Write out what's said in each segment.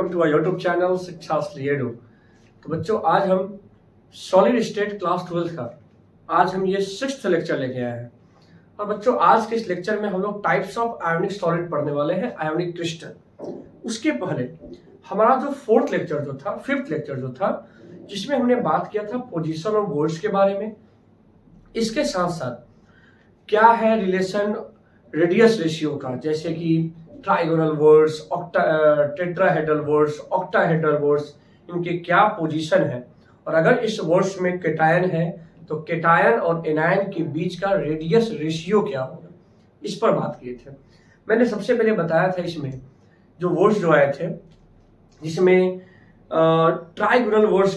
Welcome to our YouTube channel Shikshashastri Edu. तो बच्चों, आज हम सॉलिड स्टेट क्लास 12 का आज हम ये 6th लेक्चर लेके आए हैं। और बच्चों, आज के इस लेक्चर में हम लोग टाइप्स ऑफ आयोनिक सॉलिड पढ़ने वाले हैं, आयोनिक क्रिस्टल। उसके पहले हमारा जो 5th लेक्चर जो था जिसमें हमने बात किया था पोजीशन ऑफ वर्ड्स के बारे में। इसके साथ साथ क्या है रिलेशन रेडियस रेशियो का, जैसे कि trigonal words, tetrahedral words, octahedral words, इनके क्या पोजीशन है, और अगर इस वर्ड्स में केटायन है तो केटायन और एनायन के बीच का रेडियस रेशियो क्या होगा, इस पर बात किए थे। मैंने सबसे पहले बताया था इसमें जो वर्ड्स जो आए थे, जिसमें ट्राइगोनल वर्ड्स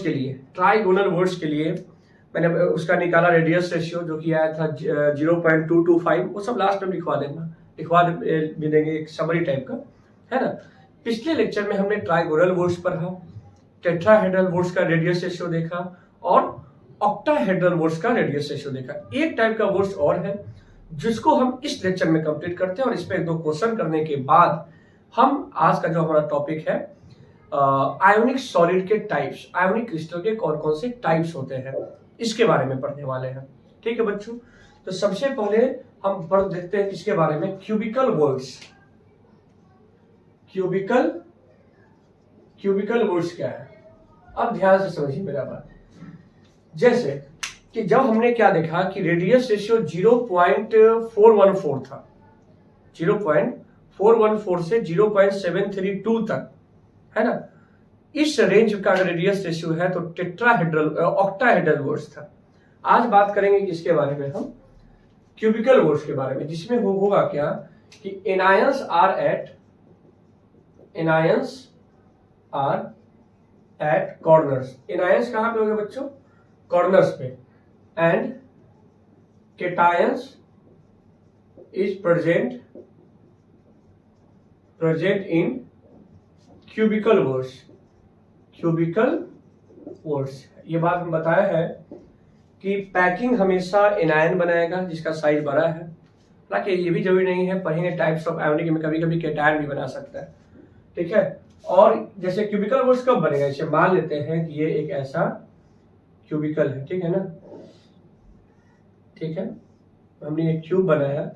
के लिए मैंने उसका निकाला रेडियस रेशियो, जो कि आया था 0.225। वो सब लास्ट में लिखवा भी देंगे, एक समरी टाइप का, है ना। पिछले लेक्चर में हमने ट्राइगोनल वर्ड्स पढ़ा, टेट्राहेड्रल वर्ड्स का रेडियस रेशियो देखा और ऑक्टाहेड्रल वर्ड्स का रेडियस रेशियो देखा। एक टाइप का वर्ड्स और है जिसको हम इस लेक्चर में कंप्लीट करते हैं, और इस पे 1-2 क्वेश्चन करने के बाद हम आज का जो हमारा टॉपिक है आयोनिक सॉलिड के टाइप्स, आयोनिक क्रिस्टल के कौन कौन से टाइप्स होते हैं, इसके बारे में पढ़ने वाले हैं। ठीक है बच्चों, तो सबसे पहले हम पढ़ देखते हैं इसके बारे में, क्यूबिकल वर्ड्स। क्यूबिकल वर्ड्स क्या है, अब ध्यान से समझिए मेरा बात। जैसे कि जब हमने क्या देखा कि रेडियस रेशियो 0.414 था, 0.414 से 0.732 तक, है ना। इस रेंज का रेडियस रेशियो है तो ऑक्टाहेड्रल वर्ड्स था। आज बात करेंगे किसके बारे में, हम क्यूबिकल वर्ड्स के बारे में, जिसमें होगा क्या कि anions are at corners. Anions कहां पे होंगे बच्चों, कॉर्नर्स पे, and cations is present in cubical voids. ये बात हम बताया है कि पैकिंग हमेशा एनायन बनाएगा जिसका साइज बड़ा है, हालांकि ये भी जरूरी नहीं है, पढ़ेंगे टाइप्स ऑफ आयोनिक में कभी कभी केटायन भी बना सकता है। ठीक है, और जैसे क्यूबिकल वर्ड्स कब बनेगा, इसे मान लेते हैं कि ये एक ऐसा क्यूबिकल है, ठीक है ना। ठीक है, हमने एक क्यूब बनाया,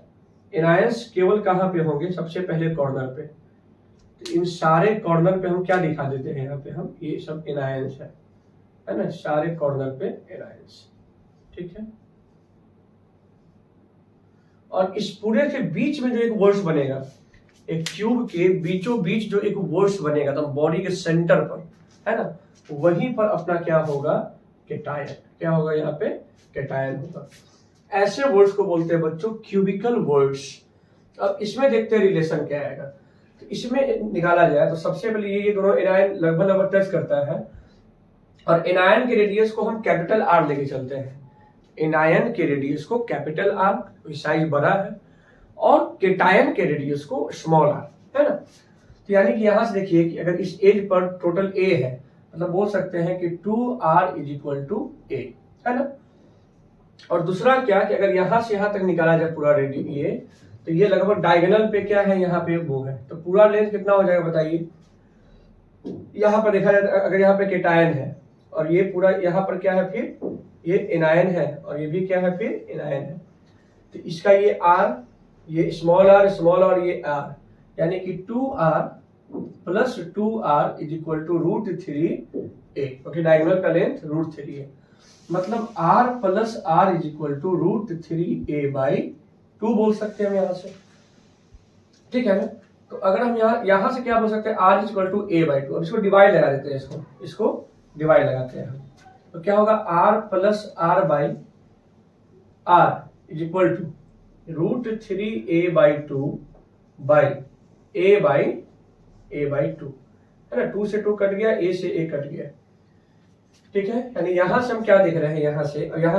एनायंस केवल कहां पे होंगे, सबसे पहले कॉर्नर पे। तो इन सारे कॉर्नर पे हम क्या दिखा देते हैं, यहाँ पे हम ये सब एनायंस है ना, सारे कॉर्नर पे एनायंस। ठीक है, और इस पूरे के बीच में जो एक वर्ड्स बनेगा, एक क्यूब के बीचों बीच जो एक वर्ड्स बनेगा, तो बॉडी के सेंटर पर, है ना, वहीं पर अपना क्या होगा, केटायन। क्या होगा यहाँ पे, केटायन होगा। ऐसे वर्ड्स को बोलते हैं बच्चों क्यूबिकल वर्ड्स। अब इसमें देखते हैं रिलेशन क्या आएगा, तो इसमें निकाला जाए तो सबसे पहले ये दोनों एनायन लगभग टच करता है, और एनायन के रेडियस को हम कैपिटल आर लेके चलते हैं। एनायन के रेडियस को कैपिटल आर, साइज बड़ा है, और केटायन के रेडियस को स्मॉल आर, है ना। तो यानी कि यहां से देखिए कि अगर इस एज पर टोटल ए है, मतलब बोल सकते हैं कि 2r = a, है ना। और दूसरा क्या कि अगर यहां से यहां तक निकाला जाए पूरा रेडियस ये, तो ये लगभग डायगोनल पे क्या है, यहाँ पे वो है, तो पूरा लेंथ कितना हो जाएगा बताइए। यहाँ पर देखा जाए अगर यहाँ पे केटायन है और ये पूरा यहाँ पर क्या है, फिर ये एनायन है, और ये भी क्या है, फिर एनायन है, तो इसका ये r, ये स्मॉल r, ये r, यानी कि 2r + 2r = √3a, okay. Diagonal का लेंथ √3 है, मतलब r + r = √3a/2 बोल सकते हैं हम यहाँ से। ठीक है ना, तो अगर हम यहाँ से क्या बोल सकते हैं, r = a/2। अब इसको डिवाइड लगा देते हैं, इसको डिवाइड लगाते हैं हम, तो क्या होगा, r + r/r = √3a/2 a/2, है ना। 2 से 2 कट गया, a से a कट गया। ठीक है, यानी यहां से हम क्या देख रहे हैं, यहां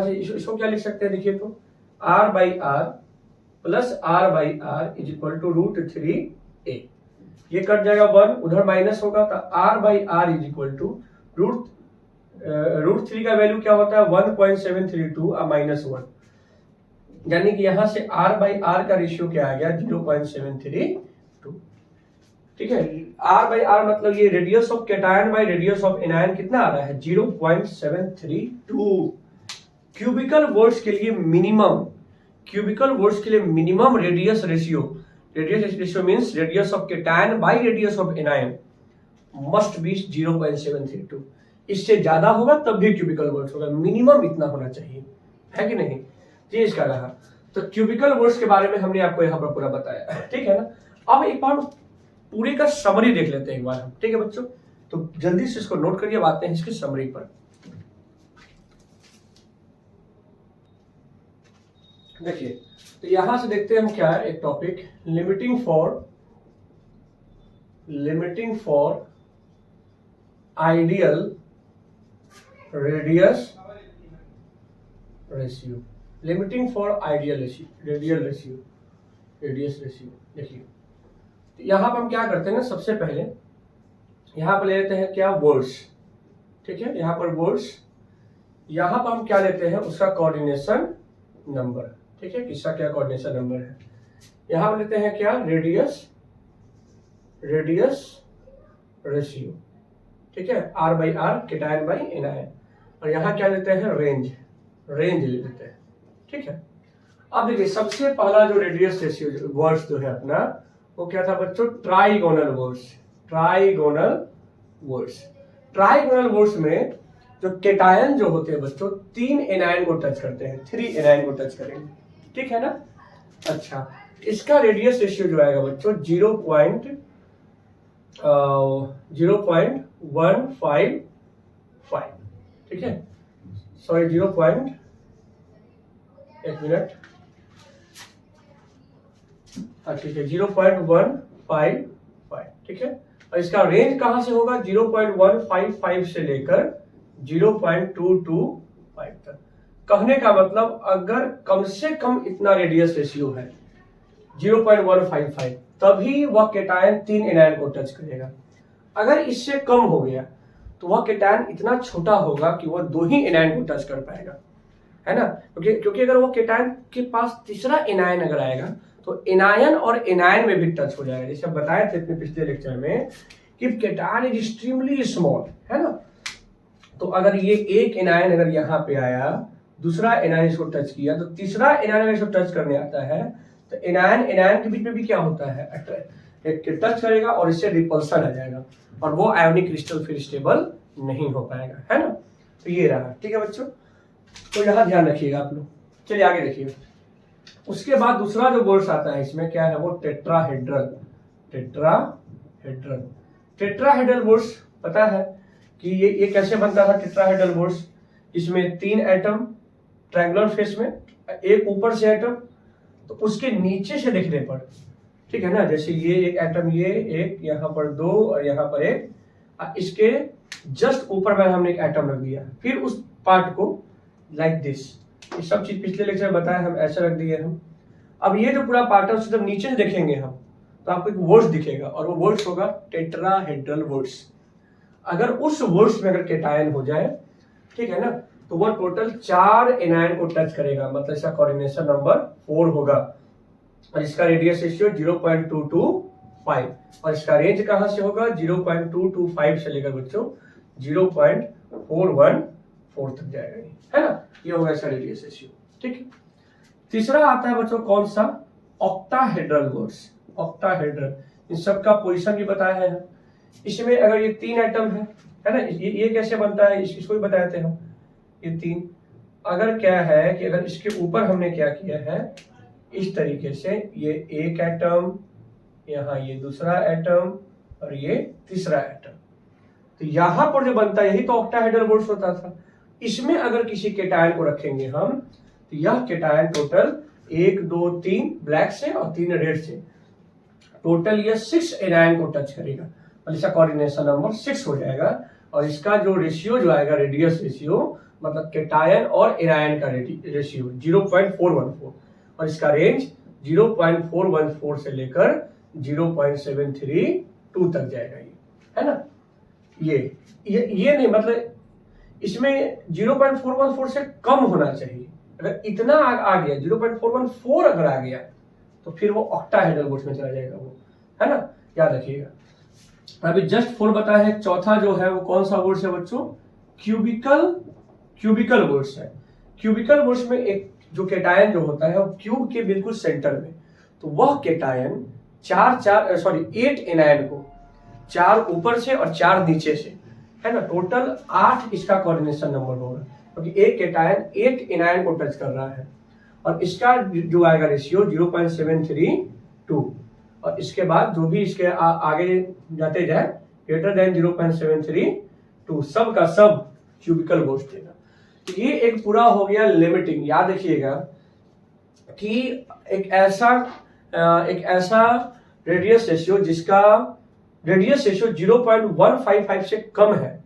से इसको क्या लिख सकते हैं, देखिए तो r/r + r/r = √3a। ये कट जाएगा 1, उधर माइनस होगा, तो r/r = √3 का वैल्यू क्या होता है, 1.732 -1, यानी कि यहां से r/r का रेशियो क्या आ गया, 0.732। ठीक है, आर बाई आर मतलब ये radius of cation by radius of anion कितना आ रहा है 0.732। क्यूबिकल वोल्ट्स के लिए मिनिमम, क्यूबिकल वोल्ट्स के लिए minimum radius ratio, radius ratio means radius of cation by radius of anion must be 0.732। इससे ज्यादा होगा तब भी क्यूबिकल वोल्ट्स होगा, मिनिमम इतना होना चाहिए, है कि नहीं। ये इसका रहा। तो क्यूबिकल वोल्ट्स के बारे में हमने आपको यहाँ पर पूरा बताया, ठीक है ना। अब एक बार पूरे का समरी देख लेते हैं एक बार हम, ठीक है बच्चों। तो जल्दी से इसको नोट करिए, आते हैं इसकी समरी पर। देखिए तो यहां से देखते हैं हम क्या है, एक topic limiting for ideal radius ratio, limiting for ideal ratio. देखिए यहां पर हम क्या करते हैं ना, सबसे पहले यहां पर ले लेते हैं क्या वोल्ट्स, ठीक है। यहां पर वोल्ट्स, यहां पर हम क्या लेते हैं उसका कोऑर्डिनेशन नंबर, ठीक है। किसका क्या कोऑर्डिनेशन नंबर है, यहां पर लेते हैं क्या रेडियस रेशियो, ठीक है। R by R cation by anion, और यहां क्या लेते हैं रेंज ले लेते हैं, ठीक है। अब देखिए सबसे पहला जो रेडियस रेशियो वर्ड्स जो है अपना वो क्या था बच्चों, ट्राइगोनल वर्ड्स में जो कैटायन जो होते हैं बच्चों 3 एनायन को टच करते हैं, 3 एनायन को टच करेंगे, ठीक है ना। अच्छा इसका रेडियस रेशियो जो आएगा बच्चों 0.155, ठीक है। सॉरी 1 मिनट, ठीक है 0.155, ठीक है। और इसका रेंज कहां से होगा 0.155 से लेकर 0.225 तक। कहने का मतलब अगर कम से कम इतना रेडियस रेशियो है 0.155 तभी वह कैटायन 3 एनायन को टच करेगा। अगर इससे कम हो गया तो वह कैटायन इतना छोटा होगा कि वह 2 ही एनायन को टच कर पाएगा, है ना। क्योंकि अगर वो कैटायन के पास तीसरा एनायन अगर आएगा तो एनायन और एनायन में भी टच हो जाएगा। जैसे हम बताए थे अपने पिछले लेक्चर में कि कैटायन इज एक्सट्रीमली स्मॉल, है ना। तो अगर ये एक एनायन अगर यहाँ पे आया, दूसरा एनायन इसको टच किया, तो तीसरा एनायन अगर इसको टच करने आता है तो एनायन के बीच में भी क्या होता है, टच करेगा और इससे रिपल्सन आ जाएगा और वो आयोनिक क्रिस्टल फिर स्टेबल नहीं हो पाएगा, है ना। तो ये रहा, ठीक है बच्चों। तो यहाँ ध्यान रखिएगा आप लोग। चलिए आगे देखिए। उसके बाद दूसरा जो वर्ड्स आता है इसमें क्या है, वो टेट्राहेड्रल वर्ड्स। पता है कि ये कैसे बनता था टेट्राहेड्रल वर्ड्स, इसमें 3 एटम ट्रायंगुलर फेस में, एक ऊपर से एटम, तो उसके नीचे से देखने पर, ठीक है ना। जैसे ये एक एटम, ये एक, यहाँ पर 2 और यहाँ पर 1, इसके जस्ट ऊपर में हमने एक एटम रख दिया, फिर उस पार्ट को लाइक दिस, ये सब चीज पिछले लेक्चर में बताया, हम ऐसे रख दिए हम। अब ये जो पूरा पार्ट है उसको जब नीचे से देखेंगे हम तो आपको एक वर्ड्स दिखेगा और वो वर्ड्स होगा टेट्राहेड्रल वर्ड्स। अगर उस वर्ड्स में अगर कैटायन हो जाए, ठीक है ना, तो वो टोटल 4 एनायन को टच करेगा, मतलब इसका कोऑर्डिनेशन नंबर 4 होगा और इसका रेडियस रेशियो 0.225 और इसका रेंज कहां से होगा 0.225 से लेकर बच्चों 0.414 तक जाएगा, है ना। ये होगा इसका रेडियस रेशियो, ठीक है। तीसरा आता है बच्चों कौन सा, ऑक्टाहेड्रल वर्ड्स। ऑक्टाहेड्रल, इन सब का पोजीशन भी बताया है। इसमें अगर ये 3 एटम है ना, ये कैसे बनता है इसको भी बताए थे हम। ये 3 अगर क्या है कि अगर इसके ऊपर हमने क्या किया है इस तरीके से, ये एक एटम, यहाँ ये दूसरा एटम और ये तीसरा एटम, तो यहां पर जो बनता है यही तो ऑक्टाहेड्रल वर्ड्स होता था। इसमें अगर किसी कैटायन को रखेंगे हम तो यह कैटायन टोटल 1 2 3 ब्लैक से और 3 रेड से, टोटल ये 6 एनायन को टच करेगा और इसका कोऑर्डिनेशन नंबर 6 हो जाएगा और इसका जो रेशियो जो आएगा रेडियस रेशियो, मतलब कैटायन और एनायन का रेशियो 0.414 और इसका रेंज 0.414 से लेकर 0.732 तक जाएगा, ये है ना। ये नहीं, मतलब इसमें 0.414 से कम होना चाहिए। अगर इतना आ गया 0.414 अगर आ गया तो फिर वो ऑक्टाहेड्रल वर्ड्स में चला जाएगा वो, है ना, याद रखिएगा। अभी जस्ट 4 बताया है। चौथा जो है वो कौन सा वर्ड्स है बच्चों? क्यूबिकल वर्ड्स है। क्यूबिकल वर्ड्स में एक जो केटायन जो होता है वो क्यूब के बिल्कुल सेंटर में, तो वह केटायन 8 एनायन को, 4 ऊपर से और 4 नीचे से, है ना, टोटल 8 इसका कोऑर्डिनेशन नंबर होगा, क्योंकि एक केटायन 8 एनायन को टच कर रहा है। और इसका जो आएगा रेशियो 0.732, और इसके बाद जो भी इसके आगे जाते जाए ग्रेटर देन 0.732, सब का सब क्यूबिकल वर्ड्स देगा। तो ये एक पूरा हो गया लिमिटिंग। याद रखिएगा कि एक ऐसा रेडियस रेशियो जिसका रेडियस रेशियो 0.155 से कम है,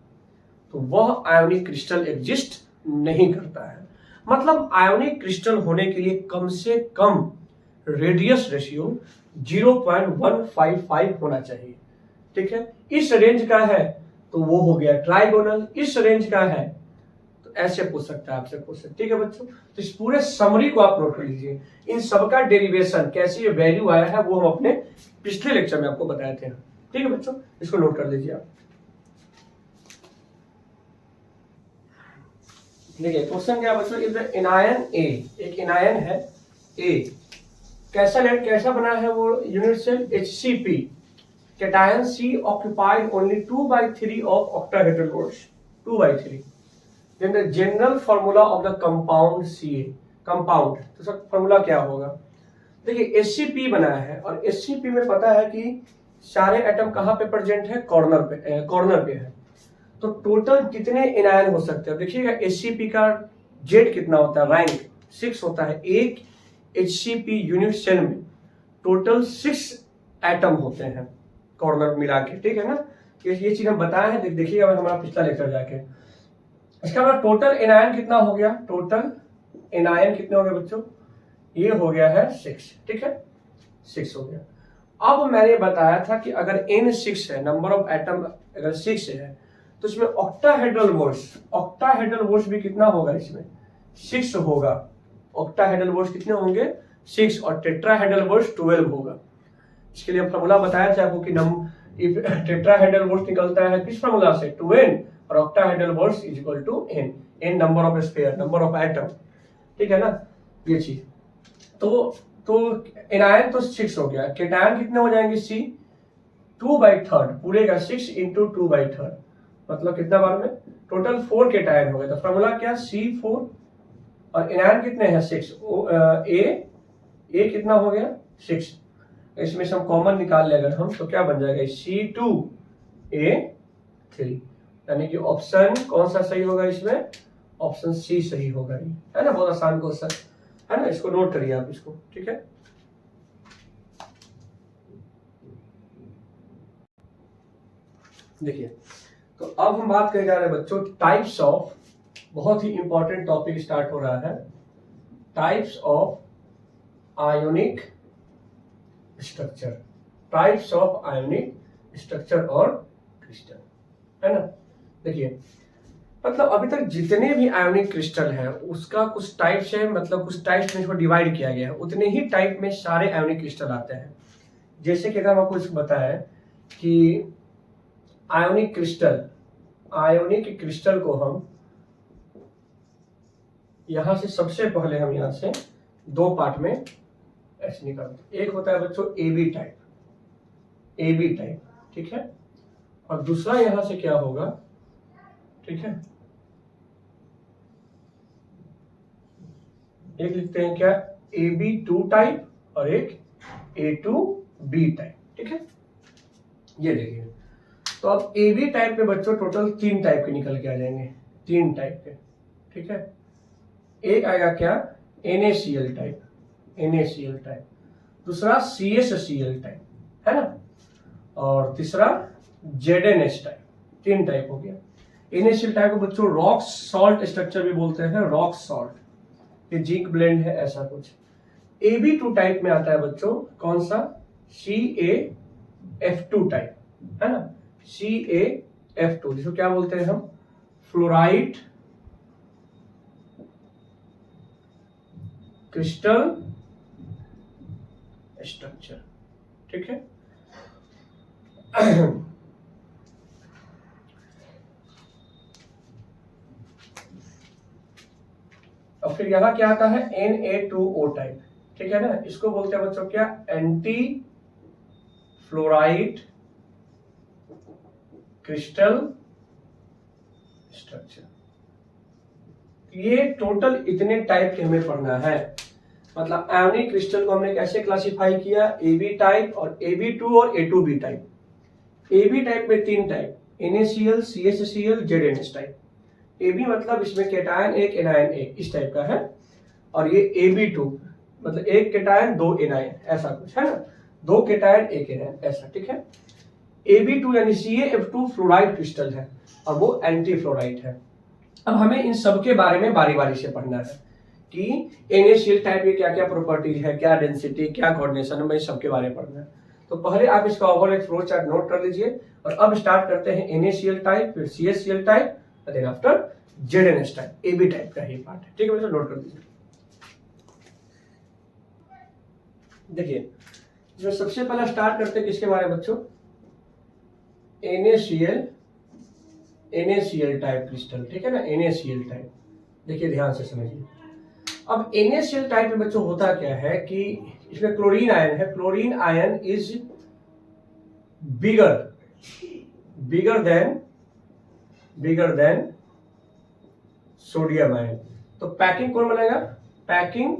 तो वह आयोनिक क्रिस्टल एग्जिस्ट नहीं करता है। मतलब आयोनिक क्रिस्टल होने के लिए कम से कम रेडियस रेशियो 0.155 होना चाहिए। ठीक है, इस रेंज का है तो वो हो गया ट्राइगोनल, इस रेंज का है तो ऐसे पूछ सकता है आपसे क्वेश्चन। ठीक है बच्चों, तो इस पूरे समरी को आप नोट कर लीजिए। इन सबका डेरिवेशन कैसे ये वैल्यू आया है वो हम अपने पिछले लेक्चर में आपको बताए थे। ठीक है बच्चों, इसको नोट कर लीजिए आप। देखिए क्वेश्चन क्या बच्चों, इफ द एनायन ए, एक एनायन है ए, कैसा बना है वो unit cell HCP, cation C occupied only 2/3 of octahedral bonds, 2/3. Then the general formula of the compound Ca, compound, तो सर फॉर्मूला क्या होगा? देखिए HCP बनाया है और HCP में पता है कि सारे एटम कहाँ पे प्रेजेंट है? कॉर्नर पे है। तो टोटल कितने एनायन हो सकते हैं? देखिएगा HCP का जेड कितना होता है? रैंक 6 होता है। एक HCP यूनिट सेल में टोटल 6 एटम होते हैं कॉर्नर मिला के। ठीक है ना, ये चीज हम बताए हैं, देखिएगा हमारा पिछला लेक्चर जाके। इसका मतलब टोटल एनायन कितना हो गया? टोटल एनायन कितने हो गए बच्चों? ये हो गया है 6। ठीक है, 6 हो गया। अब मैंने बताया था कि अगर n 6 है, नंबर ऑफ एटम अगर 6 है, तो इसमें ऑक्टाहेड्रल वोर्स भी कितना होगा? इसमें 6 होगा। ऑक्टाहेड्रल वोर्स कितने होंगे? 6, और टेट्राहेड्रल वोर्स 12 होगा। इसके लिए फॉर्मूला बताया था आपको कि टेट्राहेड्रल वोर्स निकलता है किस फॉर्मूला से? 2n, और octahedral voids is equal to n number of sphere, number of atom. ठीक है ना, ये चीज। तो एनायन तो 6 हो गया। केटायन कितने हो जाएंगे? C 2/3 पूरे का 6 इंटू 2/3, मतलब कितना बार में? टोटल 4 केटायन हो गए। तो फॉर्मूला क्या? C4, और एनायन कितने हैं? 6। ए कितना हो गया? 6। इसमें से हम कॉमन निकाल ले अगर हम, तो क्या बन जाएगा? C2A3, यानी कि ऑप्शन कौन सा सही होगा इसमें? ऑप्शन सी सही होगा, है ना। बहुत आसान क्वेश्चन है ना, इसको नोट करिए आप इसको। ठीक है, देखिए तो अब हम बात करने जा रहे हैं बच्चों टाइप्स ऑफ, बहुत ही इंपॉर्टेंट टॉपिक स्टार्ट हो रहा है, types of ionic structure. Types of ionic structure और क्रिस्टल, है ना। देखिए मतलब अभी तक जितने भी आयोनिक क्रिस्टल है उसका कुछ टाइप्स है, मतलब कुछ टाइप्स में इसको डिवाइड किया गया है, उतने ही टाइप में सारे आयोनिक क्रिस्टल आते हैं। जैसे कि अगर हम आपको इसको बताया कि आयोनिक क्रिस्टल को हम यहां से सबसे पहले हम यहां से 2 पार्ट में ऐसे निकालते। एक होता है बच्चों AB टाइप, ठीक है, और दूसरा यहां से क्या होगा? ठीक है, एक लिखते हैं क्या? AB2 टाइप और एक A2B टाइप। ठीक है, ये देखिए तो अब AB टाइप में बच्चों टोटल 3 टाइप के निकल के आ जाएंगे, 3 टाइप के। ठीक है, एक आएगा क्या? NaCl टाइप, दूसरा CsCl टाइप, है ना, और तीसरा ZnH टाइप। 3 टाइप हो गया। NaCl टाइप को बच्चों रॉक सॉल्ट स्ट्रक्चर भी बोलते हैं, रॉक सॉल्ट, ये जिंक ब्लेंड है ऐसा कुछ। AB2 टाइप में आता है बच्चों कौन सा? CaF2 टाइप, है ना, CaF2, जिसको क्या बोलते हैं हम? Fluoride crystal structure. ठीक है, और फिर यहाँ क्या आता है Na2O टाइप, ठीक है ना। इसको बोलते हैं बच्चों क्या, एंटी फ्लोराइड क्रिस्टल स्ट्रक्चर। ये टोटल इतने टाइप के हमें पढ़ना है। मतलब आयोनिक क्रिस्टल को हमने कैसे क्लासिफाई किया, AB टाइप और AB2 और A2B टाइप। AB टाइप में 3 type, NaCl, CHCl, ZNS type. AB मतलब इसमें केटायन एक एनायन एक, इस टाइप का है। और ये AB2 मतलब एक केटायन 2 एनायन, ऐसा कुछ है ना, 2 केटायन 1 एनायन, ऐसा, ठीक है। AB2 यानी CaF2 फ्लोराइड क्रिस्टल है और वो एंटी फ्लोराइड है। अब हमें इन सब के बारे में बारी बारी से पढ़ना है कि NaCl टाइप की क्या क्या प्रॉपर्टीज है, क्या डेंसिटी, क्या कोऑर्डिनेशन है, मैं सबके बारे में पढ़ना है। तो पहले आप इसका ओवरऑल एक फ्लो चार्ट नोट कर लीजिए और अब स्टार्ट करते हैं NaCl टाइप, फिर CHCl type, then after ZNS type, AB type का ही पार्ट है, ठीक है बच्चों, नोट कर लीजिए। देखिए जो सबसे पहला स्टार्ट करते हैं किसके बारे में बच्चों, NaCl टाइप क्रिस्टल, ठीक है ना, NaCl टाइप। देखिए ध्यान से समझिए। अब NaCl टाइप में बच्चों होता क्या है कि इसमें क्लोरीन आयन है, chlorine ion is bigger than sodium ion. तो पैकिंग कौन बनेगा, packing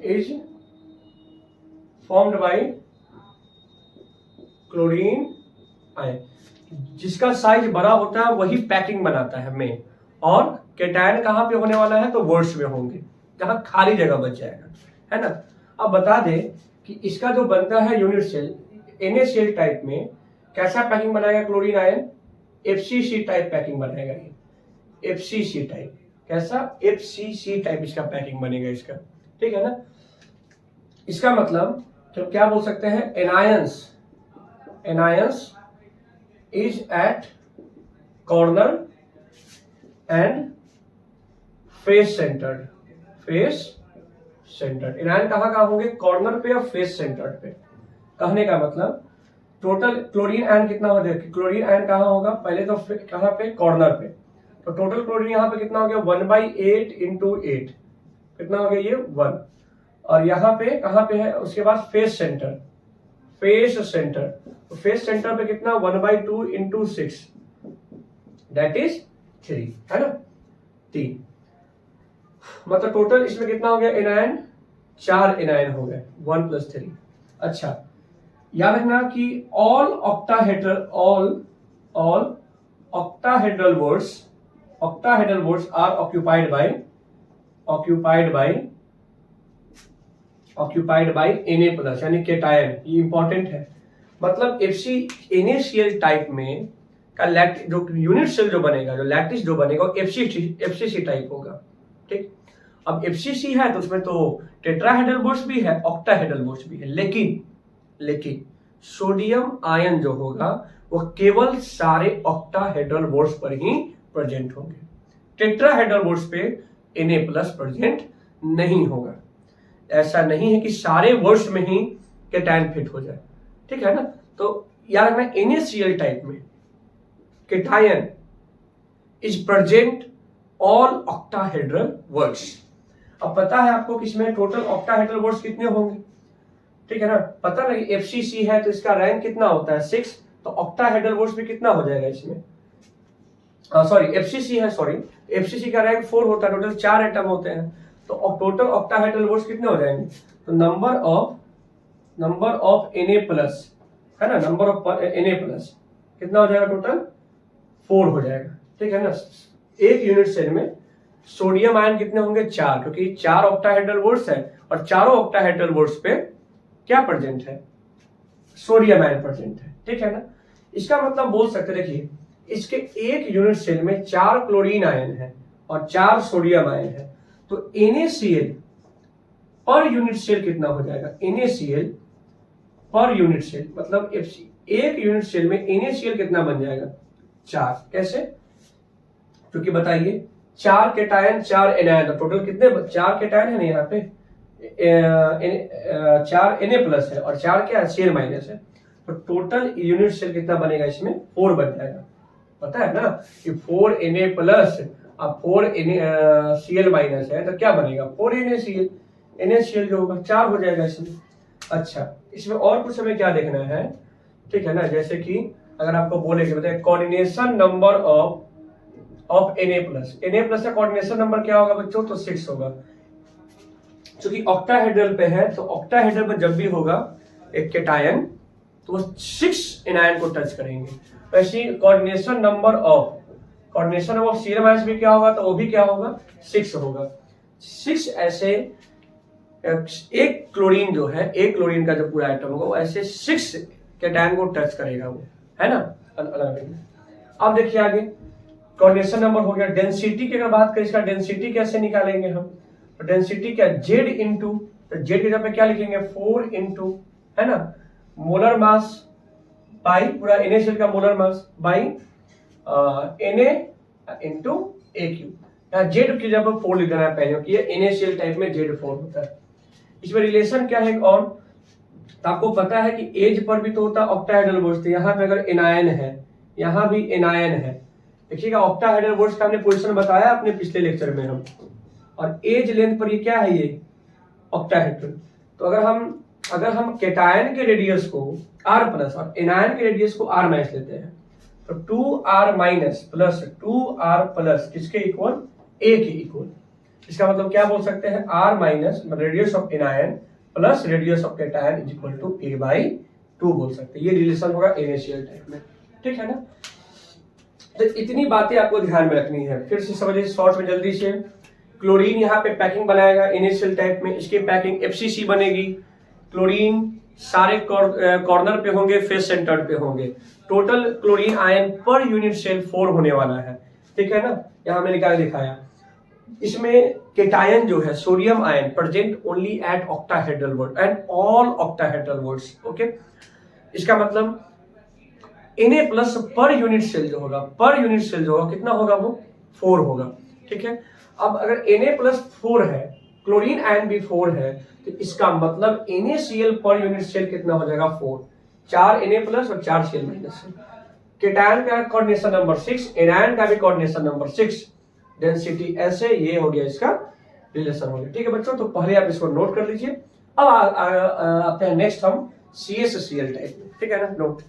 is formed by chlorine ion. जिसका साइज बड़ा होता है वही पैकिंग बनाता है मेन। और केटायन कहां पे होने वाला है, तो वर्ड्स में होंगे, जहां खाली जगह बच जाएगा, है ना। अब बता दें कि इसका जो बनता है यूनिट सेल NaCl टाइप में कैसा पैकिंग बनाएगा chlorine ion, FCC type packing बनाएगा। ये FCC टाइप, कैसा, FCC टाइप इसका पैकिंग बनेगा इसका, ठीक है ना। इसका मतलब तो क्या बोल सकते हैं, anions is at corner and face centered. Anion कहाँ होंगे, कॉर्नर पे और फेस सेंटर्ड पे। कहने का मतलब टोटल क्लोरीन आयन कितना हो जाएगा, क्लोरीन आयन कहाँ होगा, पहले तो कहाँ पे, कॉर्नर पे। तो टोटल क्लोरीन यहाँ पे कितना हो गया, 1/8 × 8, कितना हो गया ये 1। और यहाँ पे कहाँ पे है, उसके बाद फेस सेंटर, तो फेस सेंटर पे कितना, 1/2 × 6, दैट इज 3, है ना, 3। मतलब टोटल इसमें कितना हो गया एनायन, 4 एनायन हो गए, 1 + 3। अच्छा याद रखना कि all octahedral words are occupied by Na+ यानी केटायन। ये इंपॉर्टेंट है। मतलब NaCl टाइप में का जो यूनिट सेल जो बनेगा, जो लैटिस जो बनेगा वो FCC टाइप होगा, ठीक। अब FCC है तो उसमें तो टेट्राहेड्रल बोर्ड्स भी है, ऑक्टाहेड्रल बोर्ड्स भी है, लेकिन सोडियम आयन जो होगा वो केवल सारे ऑक्टाहेड्रल बोर्ड्स पर ही प्रेजेंट होंगे। टेट्राहेड्रल बोर्ड्स पे Na+ प्रेजेंट नहीं होगा। ऐसा नहीं है कि सारे वर्ड्स में ही केटायन फिट हो जाए, ठीक है ना। तो याद रखना NaCl टाइप में cation is present all octahedral words. अब पता है आपको किसमें टोटल ऑक्टाहेड्रल वर्ड्स कितने होंगे, ठीक है ना। पता नहीं FCC है तो इसका रैंक कितना होता है, 6। तो ऑक्टाहेड्रल वर्ड्स में कितना हो जाएगा इसमें, FCC है, FCC का रैंक 4 होता है, टोटल 4 एटम होते हैं। तो टोटल ऑक्टाहेड्रल वर्ड्स कितने हो जाएंगे, तो नंबर ऑफ Na+, है ना, नंबर ऑफ Na+ कितना हो जाएगा, टोटल 4 हो जाएगा, ठीक है ना। एक यूनिट सेल में सोडियम आयन कितने होंगे, 4, क्योंकि 4 ऑक्टाहेड्रल वर्ड्स है और चारों ऑक्टाहेड्रल वर्ड्स पे क्या प्रेजेंट है, सोडियम आयन प्रेजेंट है, ठीक है ना। इसका मतलब बोल सकते, देखिए इसके एक यूनिट सेल में 4 क्लोरीन आयन है और 4 सोडियम आयन है। तो NaCl पर यूनिट सेल कितना हो जाएगा, NaCl पर यूनिट सेल मतलब एक यूनिट सेल में NaCl कितना बन जाएगा, 4। कैसे, क्योंकि बताइए 4 केटायन 4 एनायन, टोटल कितने, 4 केटायन है ना यहाँ पे, 4 Na+ है और 4 क्या है, Cl- है। तो टोटल यूनिट सेल कितना बनेगा इसमें, 4 बन जाएगा। पता है ना कि 4 Na+ अब 4 Cl माइनस है तो क्या बनेगा 4 NaCl, NaCl जो होगा 4 हो जाएगा इसमें। अच्छा, इसमें और कुछ हमें क्या देखना है, ठीक है ना, जैसे कि अगर आपको बोले कि बताए coordination number of Na plus का कोऑर्डिनेशन नंबर क्या होगा बच्चों, तो 6 होगा। चूंकि ऑक्टाहेड्रल पे है तो ऑक्टाहेड्रल पे जब भी होगा एक केटायन तो वो 6 एनायन को टच करेंगे। वैसे coordination number of Cl minus भी क्या होगा, तो वो भी क्या होगा 6 होगा। 6 ऐसे एक क्लोरीन जो है, एक क्लोरीन का जो पूरा आइटम होगा वो ऐसे 6 केटायन को टच करेगा वो, है ना, अलग। अब देखिए आगे कोऑर्डिनेशन नंबर हो गया। डेंसिटी की अगर बात करें, इसका डेंसिटी कैसे निकालेंगे हम, तो डेंसिटी क्या Z इंटू, तो Z की जगह पे क्या लिखेंगे 4 इंटू, है ना, मोलर मास बाई पूरा NaCl का molar mass by Na into AQ। यहाँ Z की जगह 4 लिख देना है पहले, कि ये NaCl टाइप में Z4 होता है। इसमें रिलेशन क्या है और, तो आपको पता है कि एज पर भी तो होता है ऑक्टाहेड्रल बोर्ड, तो यहाँ पे अगर एनायन है, यहाँ भी एनायन है, देखिएगा ऑक्टाहेड्रल बोर्ड का हमने पोजीशन बताया अपने पिछले लेक्चर में हम, और एज लेंथ पर ये क्या है, ये ऑक्टाहेड्रल। तो अगर हम केटायन के रेडियस को R प्लस और एनायन के रेडियस को R माइनस लेते हैं, तो 2R minus plus 2R plus किसके इक्वल, A के इक्वल। इसका मतलब क्या बोल सकते हैं, R minus radius of anion plus radius of cation is equal to A/2 बोल सकते हैं। ये रिलेशन होगा NaCl टाइप में, ठीक है ना। तो इतनी बातें आपको ध्यान में रखनी है। फिर से समझिए शॉर्ट में जल्दी से, क्लोरीन यहाँ पे पैकिंग बनाएगा NaCl टाइप में, इसकी पैकिंग FCC बनेगी। क्लोरीन सारे कॉर्नर पे होंगे, फेस सेंटर्ड पे होंगे। Total chlorine ion per unit cell 4 होने वाला है, ठीक है ना, यहाँ मैंने क्या दिखाया। इसमें केटायन जो है sodium ion present only at octahedral बोर्ड and all octahedral voids, okay. इसका मतलब Na plus per unit cell जो होगा, कितना होगा, वो 4 होगा, ठीक है। अब अगर Na प्लस 4 है, क्लोरीन आयन भी 4 है, तो इसका मतलब NaCl पर यूनिट सेल कितना हो जाएगा 4, 4 Na प्लस और 4 Cl माइनस। केटायन का कोऑर्डिनेशन नंबर 6, एनायन का भी कोऑर्डिनेशन नंबर 6, डेंसिटी ऐसे, ये हो गया इसका रिलेशन हो गया, ठीक है बच्चों। तो पहले आप इसको नोट कर लीजिए। अब आते हैं नेक्स्ट हम CsCl टाइप में, ठीक है ना। नोट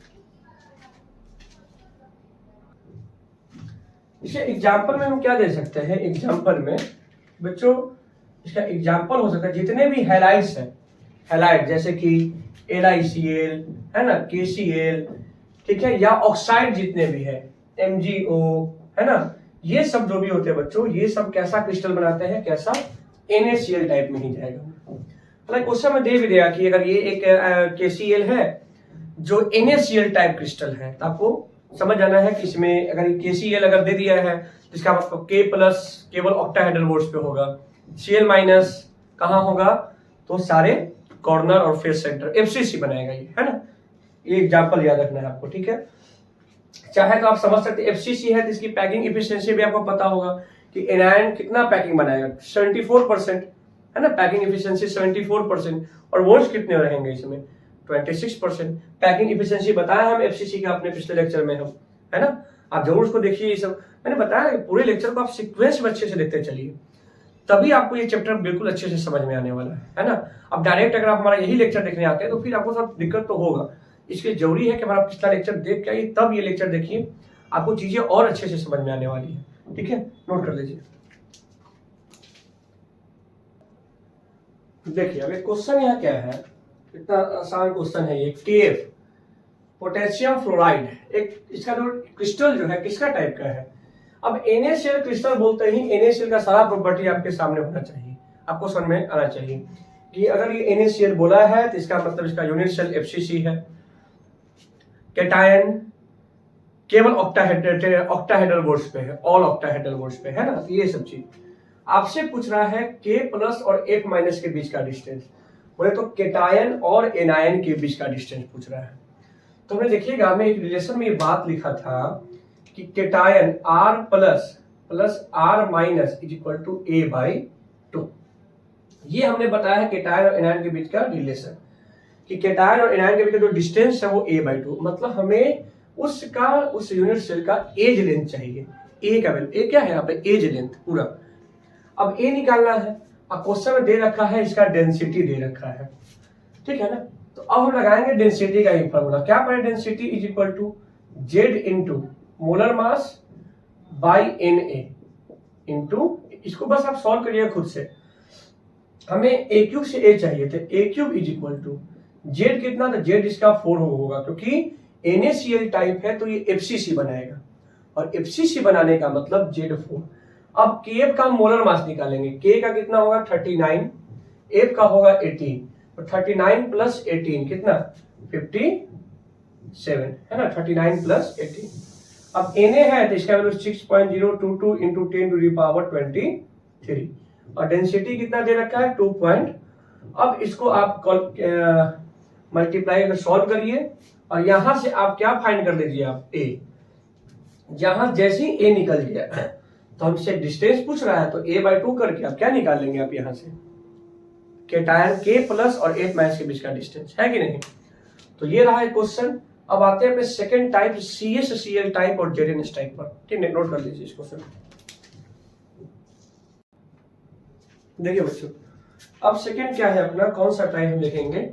इसे एग्जाम्पल में हम क्या दे सकते हैं, एग्जाम्पल में बच्चों इसका एग्जाम्पल हो सकता है जितने भी हैलाइड्स हैं, हैलाइड जैसे कि LiCl है ना, KCl, ठीक है, या ऑक्साइड जितने भी है MgO, है ना, ये सब जो भी होते हैं बच्चों, ये सब कैसा क्रिस्टल बनाते हैं, कैसा NaCl टाइप में ही जाएगा। मतलब क्वेश्चन में दे भी दिया कि अगर ये एक KCl है जो NaCl टाइप क्रिस्टल है, तो आपको समझ आना है कि इसमें अगर KCl अगर दे दिया है तो इसका मतलब K प्लस केवल ऑक्टाहेड्रल बोर्ड्स पे होगा, Cl माइनस कहाँ होगा, तो सारे कॉर्नर और फेस सेंटर FCC बनाएगा ये, है ना। ये एग्जांपल याद रखना है आपको, ठीक है। चाहे तो आप समझ सकते हैं FCC है तो इसकी पैकिंग एफिशिएंसी भी आपको पता होगा कि एनायन कितना पैकिंग बनाएगा, 74%, है ना, पैकिंग एफिशिएंसी 74%, और वोल्ट्स कितने रहेंगे इसमें 26%। पैकिंग एफिशिएंसी बताया हम FCC का अपने पिछले लेक्चर में हम, है ना, आप जरूर उसको देखिए। ये सब मैंने बताया, पूरे लेक्चर को आप सीक्वेंस में अच्छे से देखते चलिए, तभी आपको ये चैप्टर बिल्कुल अच्छे से समझ में आने वाला है ना। अब डायरेक्ट अगर आप हमारा यही लेक्चर देखने आते हैं तो फिर आपको थोड़ा दिक्कत तो होगा, इसलिए जरूरी है कि हमारा पिछला लेक्चर देख के आइए, तब ये लेक्चर देखिए, आपको चीजें और अच्छे से समझ में आने वाली है, ठीक है। नोट कर लीजिए। देखिए अब क्वेश्चन यहाँ क्या है, इतना आसान क्वेश्चन है ये। KF पोटेशियम फ्लोराइड, एक इसका जो क्रिस्टल जो है किसका टाइप का है। अब NaCl क्रिस्टल बोलते ही NaCl का सारा प्रॉपर्टी आपके सामने होना चाहिए, आपको समझ में आना चाहिए कि अगर ये NaCl बोला है तो इसका मतलब इसका यूनिट सेल FCC है। केटायन केवल ऑक्टाहेड्रल बोर्ड्स पे है, ऑल ऑक्टाहेड्रल बोर्ड्स पे, है ना। ये सब चीज आपसे पूछ रहा है K प्लस और F माइनस के बीच का डिस्टेंस, बोले तो केटायन और एनायन के बीच का डिस्टेंस पूछ रहा है। तो हमने देखिएगा, हमें एक रिलेशन में ये बात लिखा था कि cation R plus R minus is equal to A/2। ये हमने बताया है केटायन और एनायन के बीच का रिलेशन, कि केटायन और एनायन के बीच का जो डिस्टेंस है वो A/2, मतलब हमें उस यूनिट सेल का एज लेंथ चाहिए। ए का वैल्यू, ए क्या है यहाँ पे, एज लेंथ पूरा। अब ए निकालना है, अब क्वेश्चन में दे रखा है इसका डेंसिटी दे रखा है, ठीक है ना। तो अब हम लगाएंगे डेंसिटी का एक फॉर्मूला, क्या पड़े, density is equal to Z into molar mass by N A into, इसको बस आप सॉल्व करिए खुद से। हमें ए क्यूब से ए चाहिए थे, a cube is equal to z कितना, तो जेड इसका 4 होगा, क्योंकि NaCl टाइप है तो ये FCC बनाएगा, और FCC बनाने का मतलब Z4। अब Kf का मोलर मास निकालेंगे, K का कितना होगा 39, F का होगा 18, तो 39 प्लस 18 कितना 57 है ना, 39 प्लस 18। अब Na है तो इसका value 6.022 into 10 to the power 23, और डेंसिटी कितना दे रखा है 2 पॉइंट। अब इसको आप मल्टीप्लाई अगर सॉल्व करिए, और यहां से आप क्या फाइंड कर लीजिए, आप ए, जहां जैसे ही ए निकल गया तो हमसे डिस्टेंस पूछ रहा है, तो a/2 करके आप क्या निकाल लेंगे, आप यहां से केटायन के प्लस और F माइनस के बीच का डिस्टेंस, है कि नहीं। तो ये रहा है क्वेश्चन। अब आते हैं अपने सेकंड टाइप CSCl टाइप और ZnS टाइप पर, ठीक है, नोट कर लीजिए इस क्वेश्चन। देखिए बच्चों, अब सेकंड क्या है अपना, कौन सा टाइप हम लिखेंगे,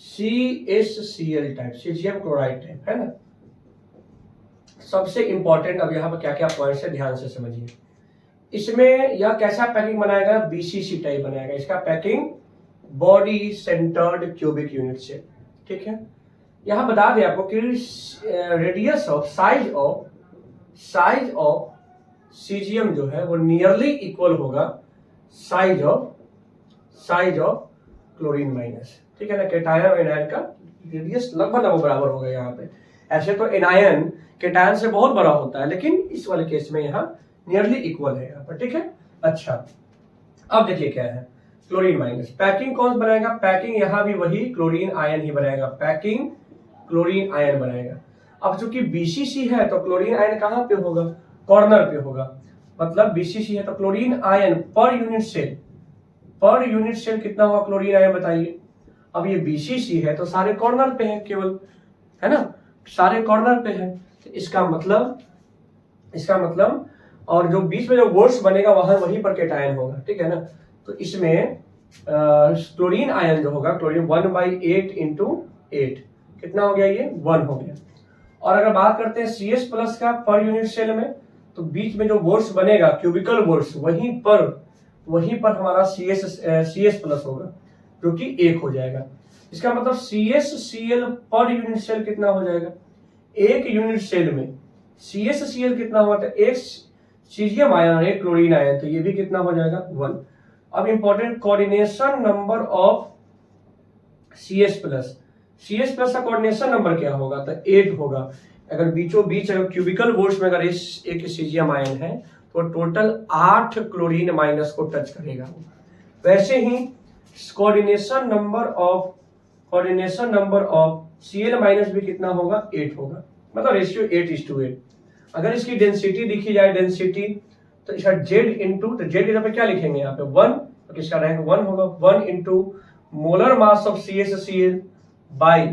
CSCl type, caesium chloride type, है ना। सबसे इंपॉर्टेंट अब यहाँ पर क्या क्या पॉइंट्स है, ध्यान से समझिए। इसमें यह कैसा पैकिंग बनाएगा, BCC टाइप बनाएगा। इसका packing body centred cubic unit से, ठीक है। यहाँ बता दें आपको कि radius of size of caesium जो है वो नियरली इक्वल होगा साइज ऑफ क्लोरीन माइनस, ठीक है ना। केटायन और एनायन का रेडियस लगभग बराबर होगा यहाँ पे। ऐसे तो एनायन केटायन से बहुत बड़ा होता है, लेकिन इस वाले केस में यहाँ नियरली इक्वल है यहाँ पर, ठीक है। अच्छा, अब देखिए क्या है, क्लोरीन माइनस। पैकिंग कौन बनाएगा, पैकिंग यहाँ भी वही क्लोरीन आयन ही बनाएगा, पैकिंग क्लोरीन आयन बनाएगा। अब चूंकि BCC है तो क्लोरीन आयन कहाँ पे होगा, कॉर्नर पे होगा, मतलब BCC है तो chlorine ion per unit cell कितना होगा क्लोरीन आयन, बताइए। अब ये BCC है तो सारे कॉर्नर पे है केवल, है ना, सारे कॉर्नर पे है। तो इसका मतलब और जो बीच में जो वोर्स बनेगा वहीं पर केटायन होगा, ठीक है ना। तो इसमें क्लोरीन आयन जो होगा, क्लोरीन 1/8 इंटू 8 कितना हो गया, ये 1 हो गया। और अगर बात करते हैं CS प्लस का पर यूनिट सेल में, तो बीच में जो वोर्स बनेगा क्यूबिकल वोर्स, वहीं पर हमारा CS प्लस होगा, जो कि 1 हो जाएगा। इसका मतलब CSCl पर यूनिट सेल कितना हो जाएगा, एक यूनिट सेल में CSCl कितना हुआ था, एक सीजियम आयन और एक क्लोरीन आयन, तो ये भी कितना हो जाएगा 1। अब important coordination number of CS plus का कोऑर्डिनेशन नंबर क्या होगा, तो 8 होगा। अगर बीचों बीच अगर क्यूबिकल वोर्स में अगर इस एक सीजियम आयन है तो टोटल 8 क्लोरीन माइनस को टच करेगा। वैसे ही coordination number of Cl minus भी कितना होगा, 8 होगा, मतलब रेशियो 8:8। अगर इसकी डेंसिटी दिखी जाए, तो इसका Z इंटू, तो Z की जगह पे क्या लिखेंगे यहाँ पे 1, तो इसका रैंक 1 होगा, 1 into molar mass of CSCl by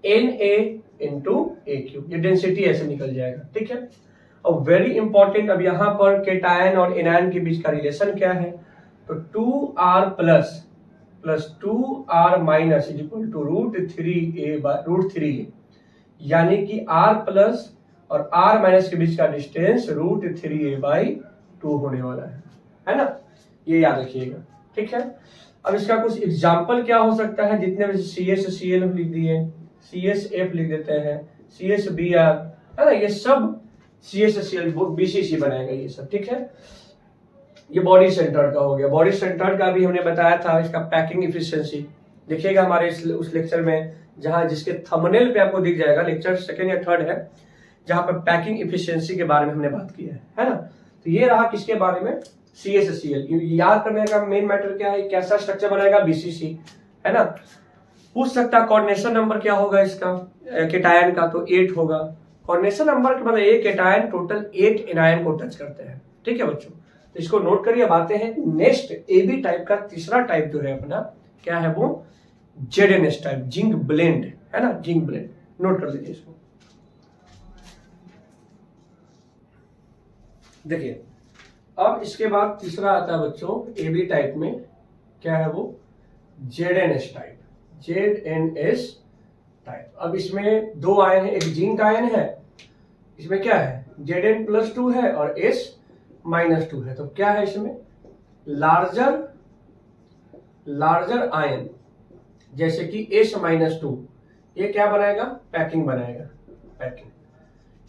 Na into AQ, ये डेंसिटी ऐसे निकल जाएगा, ठीक है। अब वेरी इंपॉर्टेंट, अब यहाँ पर केटायन और एनायन के बीच का रिलेशन क्या है, तो 2R plus 2R minus is equal to √3a, यानी कि R प्लस और R माइनस के बीच का डिस्टेंस √3a/2 होने वाला है ना, ये याद रखिएगा, ठीक है। अब इसका कुछ एग्जाम्पल क्या हो सकता है, जितने भी CSCl लिख दिए, CSF लिख देते हैं, CSBr, है ना, ये सब CSCl BCC बनाएगा ये सब, ठीक है। ये बॉडी सेंटर्ड का हो गया। बॉडी सेंटर्ड का भी हमने बताया था, इसका पैकिंग इफिशिएंसी देखिएगा हमारे उस लेक्चर में, जहां जिसके थंबनेल पे आपको दिख जाएगा, लेक्चर 2nd या 3rd है, जहां पर पैकिंग इफिशिएंसी के बारे में हमने बात की है ना। तो ये रहा किसके बारे में, CSCl। याद करने का मेन मैटर क्या है, कैसा स्ट्रक्चर बनाएगा, BCC, है ना। पूछ सकता है कोऑर्डिनेशन नंबर क्या होगा इसका केटायन का, तो 8 होगा। कोऑर्डिनेशन नंबर के मतलब एक केटायन टोटल 8 एनायन को टच करते हैं, ठीक है बच्चों। तो इसको नोट करिए। आते हैं नेक्स्ट AB टाइप का तीसरा टाइप जो है अपना, क्या है वो, ZnS टाइप, जिंक ब्लेंड, है ना, जिंक ब्लेंड। नोट कर लीजिए इसको। देखिए अब इसके बाद तीसरा आता है बच्चों AB टाइप में, क्या है वो, ZnS टाइप, ZnS टाइप। अब इसमें दो आयन है, एक जिंक आयन है, इसमें क्या है Zn+2 है और S-2 है। तो क्या है इसमें लार्जर आयन, जैसे कि S-2, ये क्या बनाएगा, पैकिंग बनाएगा। पैकिंग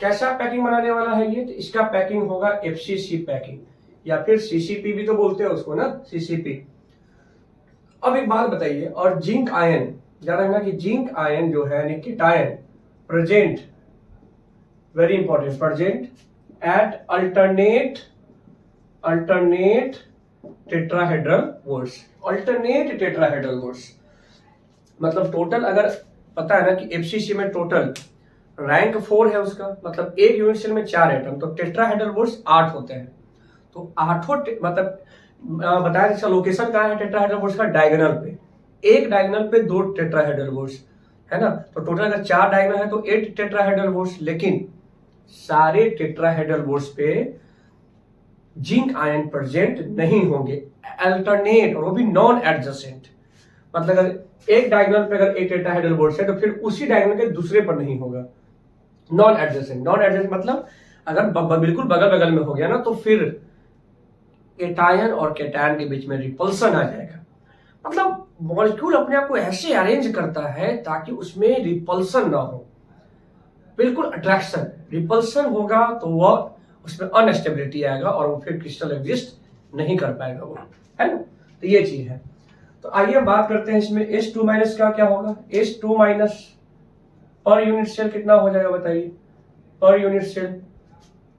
कैसा पैकिंग बनाने वाला है ये, तो इसका पैकिंग होगा FCC पैकिंग, या फिर CCP भी तो बोलते हैं उसको ना, CCP। अब एक बात बताइए, और जिंक आयन, याद रखना कि जिंक आयन जो है cation present, very important, present at alternate tetrahedral boards. Alternate tetrahedral boards मतलब टोटल, अगर पता है ना कि FCC में टोटल रैंक 4 है उसका, मतलब एक यूनिट सेल में 4 एटम, तो टेट्राहेड्रल बोर्ड्स 8 होते हैं। तो आठों मतलब बताया इसका लोकेशन कहाँ है टेट्राहेड्रल बोर्ड्स का, डायगोनल पे, एक डायगोनल पे 2 टेट्राहेड्रल बोर्ड्स है ना। तो टोटल अगर 4 डायगोनल है तो 8 टेट्राहेड्रल बोर्ड्स, लेकिन सारे टेट्राहेड्रल बोर्ड्स पे जिंक आयन प्रेजेंट नहीं होंगे, अल्टरनेट, और वो भी नॉन एडजेसेंट। मतलब अगर एक डायगोनल पे अगर एक टेट्राहेड्रल बोर्ड्स है तो फिर उसी डायगोनल के दूसरे पर नहीं होगा, नॉन एडजेसेंट। नॉन एडजेसेंट मतलब अगर बिल्कुल बगल बगल में हो गया ना तो फिर एटायन और कैटायन के बीच में रिपल्सन आ जाएगा। मतलब मॉलिक्यूल अपने आप को ऐसे अरेंज करता है ताकि उसमें रिपल्सन ना हो, बिल्कुल अट्रैक्शन। रिपल्सन होगा तो वह उसमें अनस्टेबिलिटी आएगा और वो फिर क्रिस्टल एग्जिस्ट नहीं कर पाएगा वो, है ना। तो ये चीज है। तो आइए बात करते हैं इसमें S2- का क्या होगा। S2- पर यूनिट सेल कितना हो जाएगा बताइए, पर यूनिट सेल।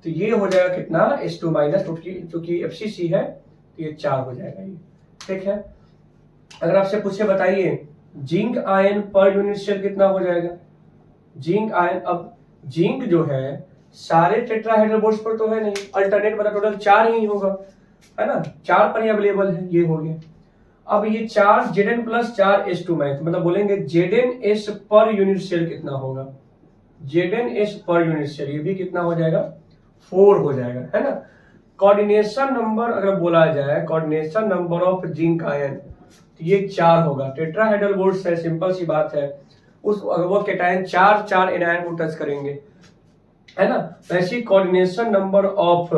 तो ये हो जाएगा कितना, S2- क्योंकि FCC है तो ये 4 हो जाएगा ये, ठीक है। अगर आपसे पूछे बताइए zinc ion per unit cell कितना हो जाएगा, जिंक आयन, अब जिंक जो है सारे टेट्राहेड्रल बोर्ड्स पर तो है नहीं, अल्टरनेट मतलब टोटल 4 ही होगा, है ना, 4 पर ही अवेलेबल है, ये हो गया। अब ये 4 Zn+4 S2- मतलब बोलेंगे Zn/S पर यूनिट सेल कितना होगा, Zn/S पर यूनिट सेल, ये भी कितना हो जाएगा, 4 हो जाएगा, है ना। कोऑर्डिनेशन नंबर अगर बोला जाए, coordination number of zinc ion, तो ये 4 होगा। टेट्राहेड्रल बोर्ड्स है, सिंपल सी बात है, उस अगर वो कैटायन 4 एनायन को टच करेंगे, है ना। वैसे कोऑर्डिनेशन नंबर ऑफ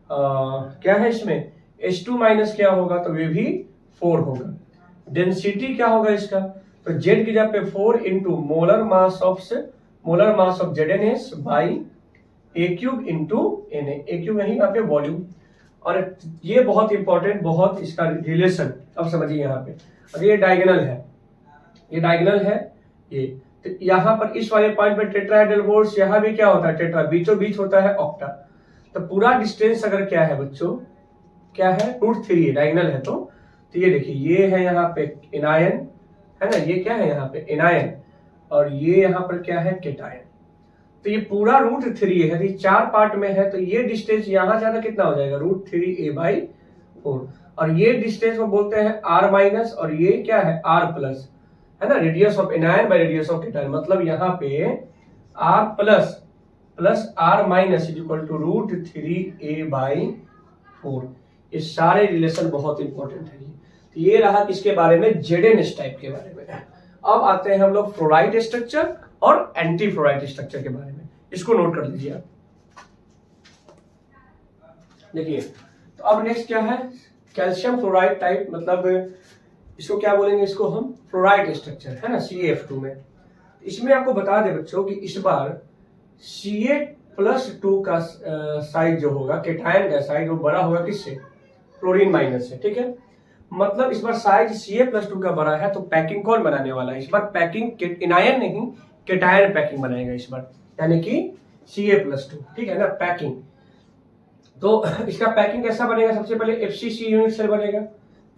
क्या है इसमें S2- क्या होगा, तो ये भी 4 होगा। डेंसिटी क्या होगा इसका, तो Z की जगह पे 4 into molar mass of ZnS by A³ into Na, A³ नहीं यहाँ पे वॉल्यूम। और ये बहुत इंपॉर्टेंट, बहुत इसका रिलेशन अब समझिए यहाँ पे। अगर ये डायगोनल है, ये डायगोनल है, ये तो यहाँ पर इस वाले पॉइंट पे टेट्राहेड्रल बोर्ड्स, यहाँ भी क्या होता है, टेट्रा, बीचों बीच होता है ऑक्टा। तो पूरा डिस्टेंस अगर क्या है बच्चों, क्या है, √3 डायगोनल है। तो ये देखिए ये है यहाँ पे एनायन, है ना, ये क्या है यहाँ पे एनायन, और ये यहाँ पर क्या है केटायन। तो ये पूरा √3 है, तो 4 पार्ट में है, तो ये डिस्टेंस यहाँ ज्यादा कितना हो जाएगा, √3a/4। और ये डिस्टेंस को बोलते हैं R-, और ये क्या है R+, है ना, radius of anion by radius of cation. मतलब यहाँ पे R+ plus R- is equal to √3a/4। ये सारे रिलेशन बहुत इंपॉर्टेंट है। तो ये रहा किसके बारे में, ZnS टाइप के बारे में। अब आते हैं हम लोग फ्लोराइड स्ट्रक्चर और एंटी फ्लोराइड स्ट्रक्चर के बारे में, इसको नोट कर लीजिए आप। देखिए तो अब नेक्स्ट क्या है, कैल्शियम फ्लोराइड टाइप, मतलब इसको क्या बोलेंगे, इसको हम फ्लोराइड स्ट्रक्चर, है ना, CaF2 में। इसमें आपको बता दें बच्चों कि इस बार Ca+2 का साइज जो होगा, केटायन का साइज, वो बड़ा होगा किससे, क्लोरीन माइनस से, ठीक है। मतलब इस बार साइज Ca+2 का बड़ा है, तो पैकिंग कौन बनाने वाला है इस बार, पैकिंग एनायन नहीं केटायन पैकिंग बनाएगा इस बार, यानी कि Ca+2, ठीक है ना, पैकिंग। तो इसका पैकिंग कैसा बनेगा, सबसे पहले FCC यूनिट सेल बनेगा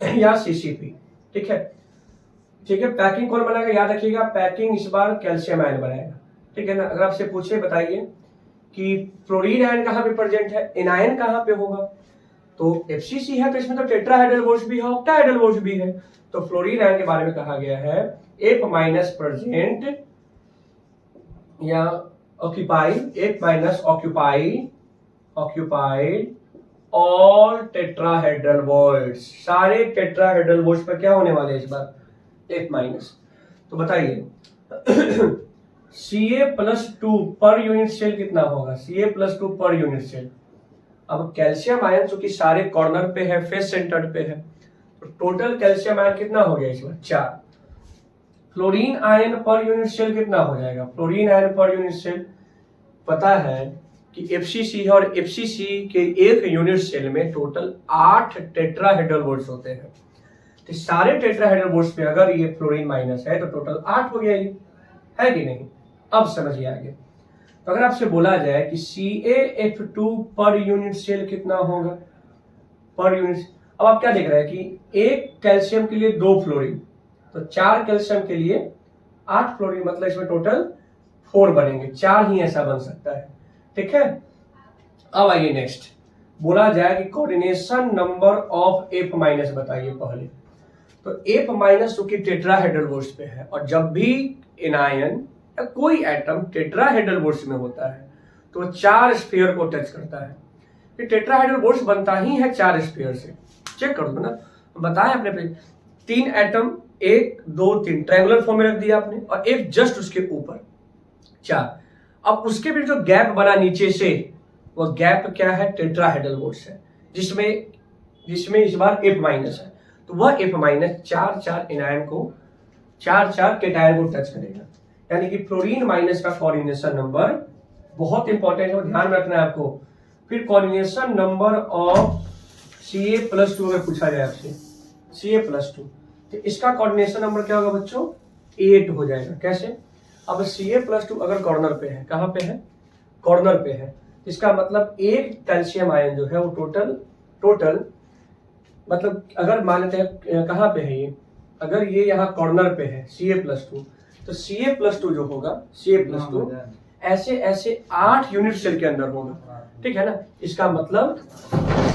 या CCP, ठीक है। ठीक है, पैकिंग कौन बनाएगा, याद रखिएगा, पैकिंग इस बार कैल्शियम आयन बनाएगा, ठीक है ना। अगर आपसे पूछे बताइए कि फ्लोरीन आयन कहाँ पे प्रेजेंट है, एनायन कहाँ पे होगा, तो FCC है, तो इसमें तो टेट्राहेड्रल बोर्ड्स भी है, ऑक्टाहेड्रल बोर्ड्स भी है। तो फ्लोरीन आयन के बारे में कहा गया है F- प्रेजेंट या occupy, F- occupy occupied all tetrahedral bonds, सारे टेट्राहेड्रल बॉन्ड्स पर क्या होने वाले हैं इस बार, F माइनस। तो बताइए Ca+2 पर यूनिट सेल कितना होगा, Ca+2 पर यूनिट सेल। अब कैल्शियम आयन चूंकि सारे कॉर्नर पे है, फेस सेंटर्ड पे है, तो टोटल कैल्शियम आयन कितना हो गया इस बार 4। Fluorine ion per unit cell कितना हो जाएगा, fluorine ion per unit cell पता है कि FCC है, और FCC के एक यूनिट सेल में टोटल 8 टेट्राहेड्रल बॉन्ड्स होते हैं। तो सारे टेट्राहेड्रल बॉन्ड्स पे अगर ये फ्लोरीन माइनस है तो टोटल 8 हो गया, ये है कि नहीं। अब समझिए आगे, तो अगर आपसे बोला जाए कि CaF2 पर यूनिट सेल कितना होगा, पर यूनिट, अब आप क्या देख रहे हैं कि एक कैल्शियम के लिए 2 फ्लोरीन, तो 4 कैल्शियम के लिए 8 फ्लोरीन, मतलब इसमें टोटल 4 बनेंगे, 4 ही ऐसा बन सकता है, ठीक है। अब आइए नेक्स्ट, बोला जाए कि coordination number of F minus बताइए पहले। तो F माइनस चूंकि टेट्राहेड्रल बॉन्ड्स पे है, और जब भी एनायन या कोई एटम टेट्राहेड्रल बॉन्ड्स में होता है तो 4 स्फीयर को टच करता है। ये टेट्राहेड्रल बॉन्ड्स बनता ही है 4 स्फीयर से, चेक कर दो ना, बताया आपने पे 3 एटम 1 2 3 ट्रायंगुलर फॉर्म में रख दिया आपने, और एक जस्ट उसके ऊपर 4। अब उसके भी जो गैप बना नीचे से, वो गैप क्या है, टेट्राहेड्रल बॉन्ड्स है, जिसमें इस बार F माइनस है, तो वह F माइनस 4 एनायन को 4 केटायन को टच करेगा। यानी कि फ्लोरीन माइनस का कोऑर्डिनेशन नंबर बहुत इंपॉर्टेंट है, ध्यान में रखना है आपको। फिर कोऑर्डिनेशन नंबर ऑफ Ca+2 अगर पूछा जाए आपसे, Ca+2, तो इसका कोऑर्डिनेशन नंबर क्या होगा बच्चों, 8 हो जाएगा। कैसे, अब Ca+2 अगर कॉर्नर पे है, कहाँ पे है, कॉर्नर पे है, इसका मतलब एक कैल्शियम आयन जो है वो टोटल मतलब अगर मान लेते हैं कहाँ पे है ये, अगर ये यहाँ कॉर्नर पे है Ca+2, तो Ca+2 जो होगा, Ca+2 ऐसे 8 यूनिट सेल के अंदर होगा, ठीक है ना। इसका मतलब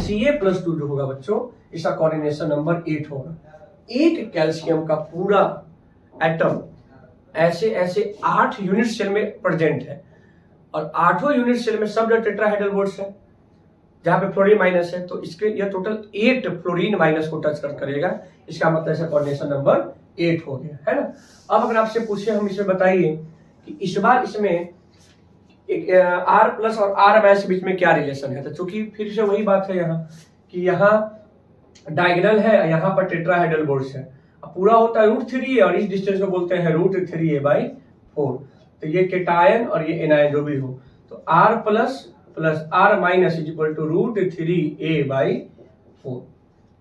Ca+2 जो होगा बच्चों, इसका कोऑर्डिनेशन नंबर 8 होगा। एक कैल्शियम का पूरा एटम ऐसे 8 यूनिट सेल में प्रेजेंट है, और 8 यूनिट सेल में सब जो टेट्राहेड्रल बॉन्ड्स है जहां पे फ्लोरीन माइनस है, तो इसके ये टोटल 8 फ्लोरीन माइनस को टच करेगा। इसका मतलब इसका कोऑर्डिनेशन नंबर 8 हो गया, है ना। अब अगर आपसे पूछे हम इसमें बताइए कि इस बार इसमें एक R+ और R- के बीच में क्या रिलेशन है, तो चूंकि फिर से वही बात है यहाँ कि यहाँ डायगोनल है, यहाँ पर टेट्राहेड्रल बॉन्ड्स है, अब पूरा होता है √3a, और इस डिस्टेंस को बोलते हैं √3a/4। तो ये केटायन और ये एनायन जो भी हो, तो R+ plus R- is equal to √3a/4।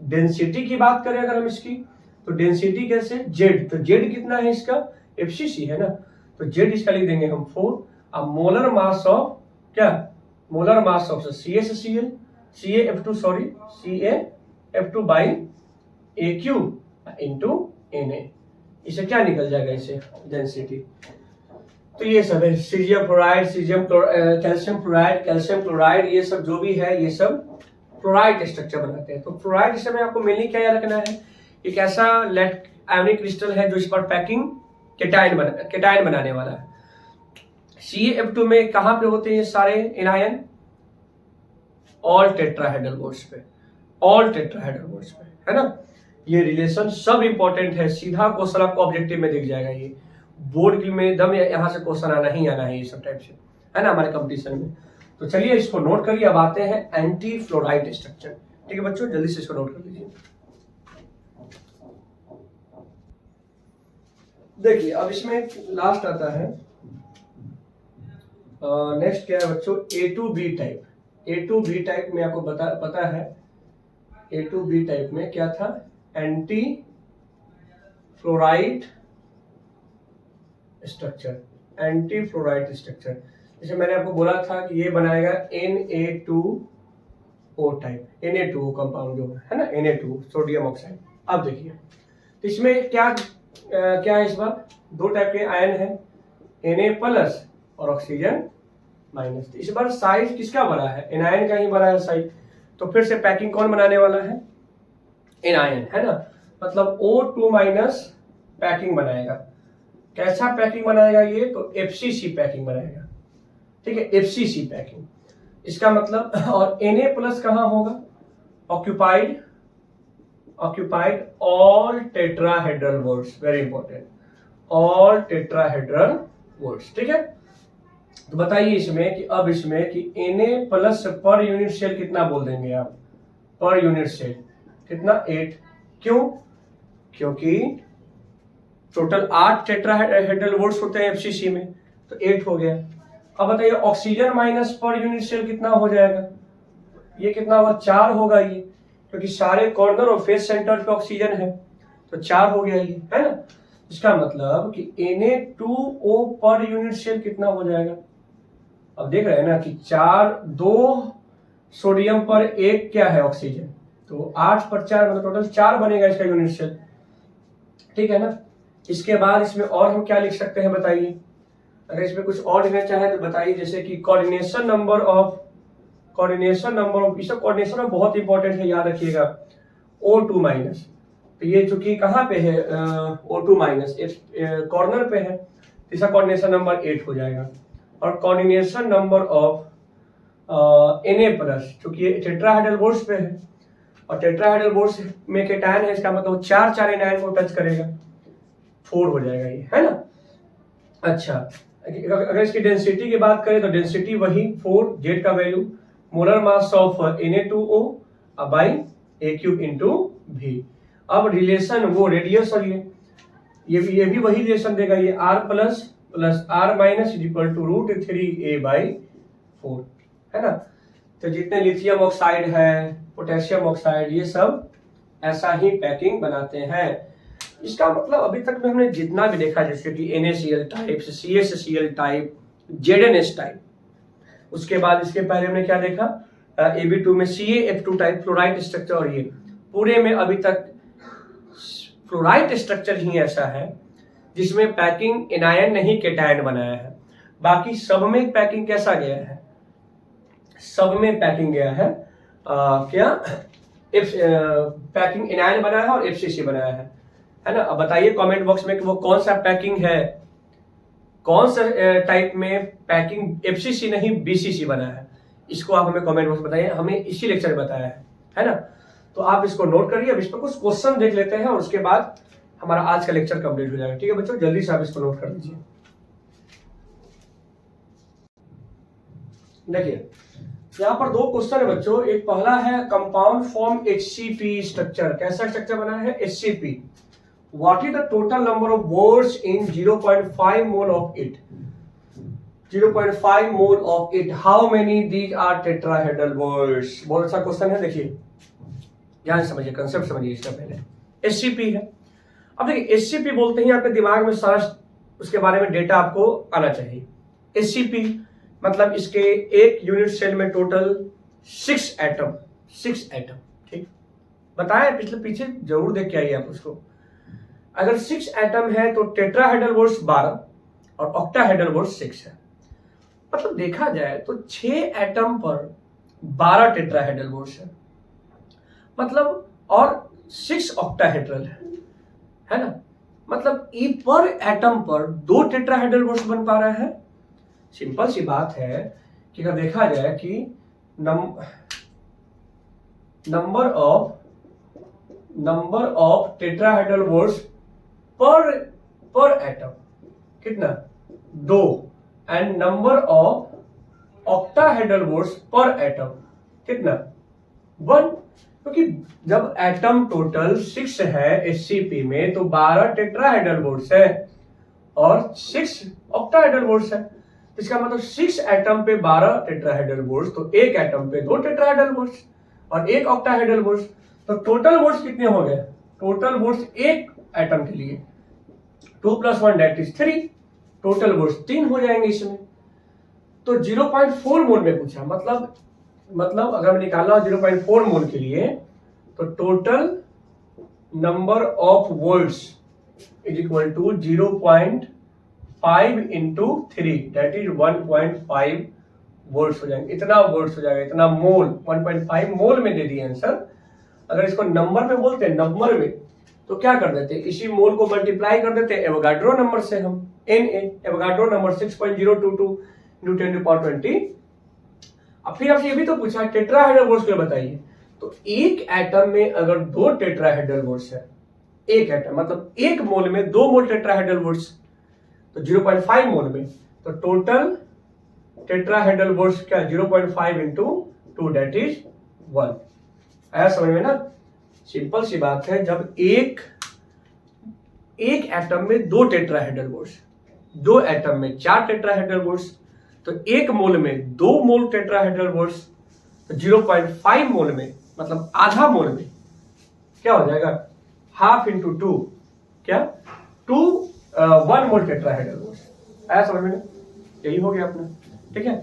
Density की बात करें अगर हम इसकी, तो डेंसिटी कैसे, Z, तो Z कितना है इसका, FCC है ना, तो Z इसका लिख देंगे हम 4। अब मोलर मास ऑफ क्या, molar mass of CaF2 CaF2/AQ into Na, इसे क्या निकल जाएगा, इसे डेंसिटी। तो ये सब है, सीजियम फ्लोराइड, कैल्शियम क्लोराइड, ये सब जो भी है ये सब फ्लोराइड स्ट्रक्चर बनाते हैं। तो फ्लोराइड इसमें आपको मेनली क्या याद रखना है, एक ऐसा आयोनिक क्रिस्टल है जो इस पर पैकिंग केटायन बनाने वाला है। CaF2 में कहां पे होते हैं ये सारे एनायन, ऑल टेट्राहेड्रल बॉन्ड्स पे, है ना। ये रिलेशन सब इंपॉर्टेंट है, सीधा क्वेश्चन आपको ऑब्जेक्टिव में दिख जाएगा, ये बोर्ड में एकदम यहाँ से क्वेश्चन आना ही आना है, ये सब टाइप से, है ना, हमारे कंपटीशन में। तो चलिए इसको नोट करिए। अब आते हैं एंटी फ्लोराइड स्ट्रक्चर, ठीक है बच्चों, जल्दी से इसको नोट कर लीजिए। देखिए अब इसमें लास्ट आता है, नेक्स्ट क्या है बच्चों, A2B टाइप। A2B टाइप में आपको पता है, A2B टाइप में क्या था, एंटी फ्लोराइड स्ट्रक्चर। जैसे मैंने आपको बोला था कि ये बनाएगा Na2O टाइप, Na2O कंपाउंड जो है ना, Na2 सोडियम ऑक्साइड। अब देखिए तो इसमें क्या है, इस बार 2 टाइप के आयन है, Na+ और ऑक्सीजन माइनस। इस बार साइज किसका बड़ा है, एनायन का ही बड़ा है साइज, तो फिर से पैकिंग कौन बनाने वाला है, एनायन, है ना। मतलब O2- पैकिंग बनाएगा। कैसा पैकिंग बनाएगा ये, तो FCC पैकिंग बनाएगा, ठीक है, FCC पैकिंग। इसका मतलब, और Na प्लस कहाँ होगा, occupied all tetrahedral words, very important, all tetrahedral words, ठीक है। तो बताइए इसमें कि अब इसमें कि Na plus per unit cell कितना बोल देंगे आप, पर यूनिट सेल कितना, 8। क्यों, क्योंकि टोटल 8 टेट्राहेड्रल वर्ड्स होते हैं एफसीसी में, तो 8 हो गया। अब बताइए oxygen minus per unit cell कितना हो जाएगा, ये कितना होगा, 4 होगा ये, क्योंकि सारे कॉर्नर और फेस सेंटर पे ऑक्सीजन है, तो 4 हो गया ये, है ना। इसका मतलब कि Na2O पर यूनिट सेल कितना हो जाएगा, अब देख रहे हैं ना कि 2 सोडियम पर 1 क्या है, ऑक्सीजन, तो 8 पर 4 मतलब टोटल 4 बनेगा इसका यूनिट सेल, ठीक है ना। इसके बाद इसमें और हम क्या लिख सकते हैं बताइए, अगर इसमें कुछ और लिखना चाहे तो बताइए, जैसे कि कोऑर्डिनेशन नंबर ऑफ, इसका कोऑर्डिनेशन बहुत इंपॉर्टेंट है, याद रखिएगा, O2 माइनस, तो ये चूंकि कहाँ पे है, O2 माइनस कॉर्नर पे है, तो इसका कोऑर्डिनेशन नंबर 8 हो जाएगा। और coordination number of Na plus, चूंकि ये टेट्राहेड्रल बोर्ड्स पे है और टेट्राहेड्रल बोर्ड्स में केटायन है, इसका मतलब 4 एनायन को टच करेगा, 4 हो जाएगा ये, है ना। अच्छा, अगर इसकी डेंसिटी की बात करें तो डेंसिटी वही 4, जेड का value, molar mass of Na2O by A³ into V। अब रिलेशन वो रेडियस, और ये भी वही रिलेशन देगा, ये R plus R minus is equal to √3a/4, है ना। तो जितने लिथियम ऑक्साइड है, पोटेशियम ऑक्साइड, ये सब ऐसा ही पैकिंग बनाते हैं। इसका मतलब अभी तक में हमने जितना भी देखा, जैसे कि NaCl type, CaCl type, ZnS type, उसके बाद इसके पहले हमने क्या देखा, Ab2 में CaF2 टाइप फ्लोराइड स्ट्रक्चर, और ये पूरे में अभी तक फ्लोराइड स्ट्रक्चर ही ऐसा है जिसमें पैकिंग एनायन नहीं केटायन बनाया है। बाकी सब में पैकिंग कैसा गया है, सब में पैकिंग गया है क्या, पैकिंग एनायन बनाया है और FCC बनाया है ना। अब बताइए कमेंट बॉक्स में कि वो कौन सा पैकिंग है, कौन सा टाइप में पैकिंग FCC नहीं BCC बना है, इसको आप हमें कमेंट बॉक्स में बताइए, हमें इसी लेक्चर में बताया है ना। तो आप इसको नोट करिए, अब इस पर कुछ क्वेश्चन देख लेते हैं और उसके बाद हमारा आज का लेक्चर कंप्लीट हो जाएगा, ठीक है बच्चों, जल्दी से आप इसको नोट कर लीजिए। देखिए यहाँ पर 2 क्वेश्चन है बच्चों, एक पहला है कंपाउंड फॉर्म HCP स्ट्रक्चर, कैसा स्ट्रक्चर बना है HCP, what is the total number of voids in 0.5 mole of it, 0.5 mole of it, how many these are tetrahedral voids. बहुत अच्छा क्वेश्चन है, देखिए ध्यान समझिए, कंसेप्ट समझिए इसका। पहले HCP है, अब देखिए HCP बोलते ही आपके दिमाग में सारा उसके बारे में डेटा आपको आना चाहिए। HCP मतलब इसके एक यूनिट सेल में टोटल 6 एटम, ठीक बताया पिछले पीछे, जरूर देख के आइए आप उसको। अगर 6 एटम है तो टेट्राहेड्रल वर्ड्स 12 और ऑक्टाहेड्रल वर्ड्स 6 है, मतलब देखा जाए तो 6 एटम पर 12 टेट्राहेड्रल वर्ड्स है, मतलब और 6 ऑक्टाहेड्रल है ना, मतलब ई पर एटम पर 2 टेट्राहेड्रल वर्ड्स बन पा रहे हैं। सिंपल सी बात है कि अगर देखा जाए कि नंबर ऑफ टेट्राहेड्रल वर्ड्स पर एटम कितना, 2, and number of octahedral words पर एटम कितना, 1, क्योंकि जब एटम टोटल 6 है HCP में तो 12 टेट्राहेड्रल वर्ड्स है और 6 ऑक्टाहेड्रल वर्ड्स है, इसका मतलब 6 एटम पे 12 टेट्राहेड्रल वर्ड्स, तो एक एटम पे 2 टेट्राहेड्रल वर्ड्स और एक ऑक्टाहेड्रल वर्ड्स, तो टोटल वर्ड्स कितने हो गए, टोटल वर्ड्स एक एटम के लिए 2 + 1 दैट इज 3, टोटल वर्ड्स 3 हो जाएंगे इसमें। तो 0.4 मोल में पूछा, मतलब अगर मैं निकालना 0.4 मोल के लिए तो total number of voids is equal to 0.5 into 3 that is 1.5 voids हो जाएंगे, इतना वर्ड्स हो जाएगा, इतना मोल, 1.5 मोल में दे दिए आंसर। अगर इसको नंबर में बोलते हैं, नंबर में, तो क्या कर देते, इसी मोल को मल्टीप्लाई कर देते एवोगाड्रो नंबर से, हम Na एवोगाड्रो नंबर 6.022 × 10⁻20। अब फिर आपसे ये भी तो पूछा टेट्राहेड्रल बोर्ड्स को बताइए। तो एक एटम में अगर 2 टेट्राहेड्रल बोर्ड्स है, एक एटम मतलब एक मोल में 2 मोल टेट्राहेड्रल बोर्ड्स, तो 0.5 मोल में, तो टोटल टेट्राहेड्रल बोर्ड्स क्या 0.5 इंटू 2 दैट इज 1। आया समझ में ना? सिंपल सी बात है, जब एक एटम में 2 टेट्राहेड्रल बोर्ड्स, 2 एटम में 4 टेट्राहेड्रल बोर्ड्स, तो एक मोल में 2 मोल टेट्राहेड्रल बोर्ड्स, तो 0.5 मोल में मतलब आधा मोल में क्या हो जाएगा, हाफ इंटू 2 क्या 1 मोल टेट्राहेड्रल बोर्ड्स। आया समझ में? यही हो गया अपना। ठीक है,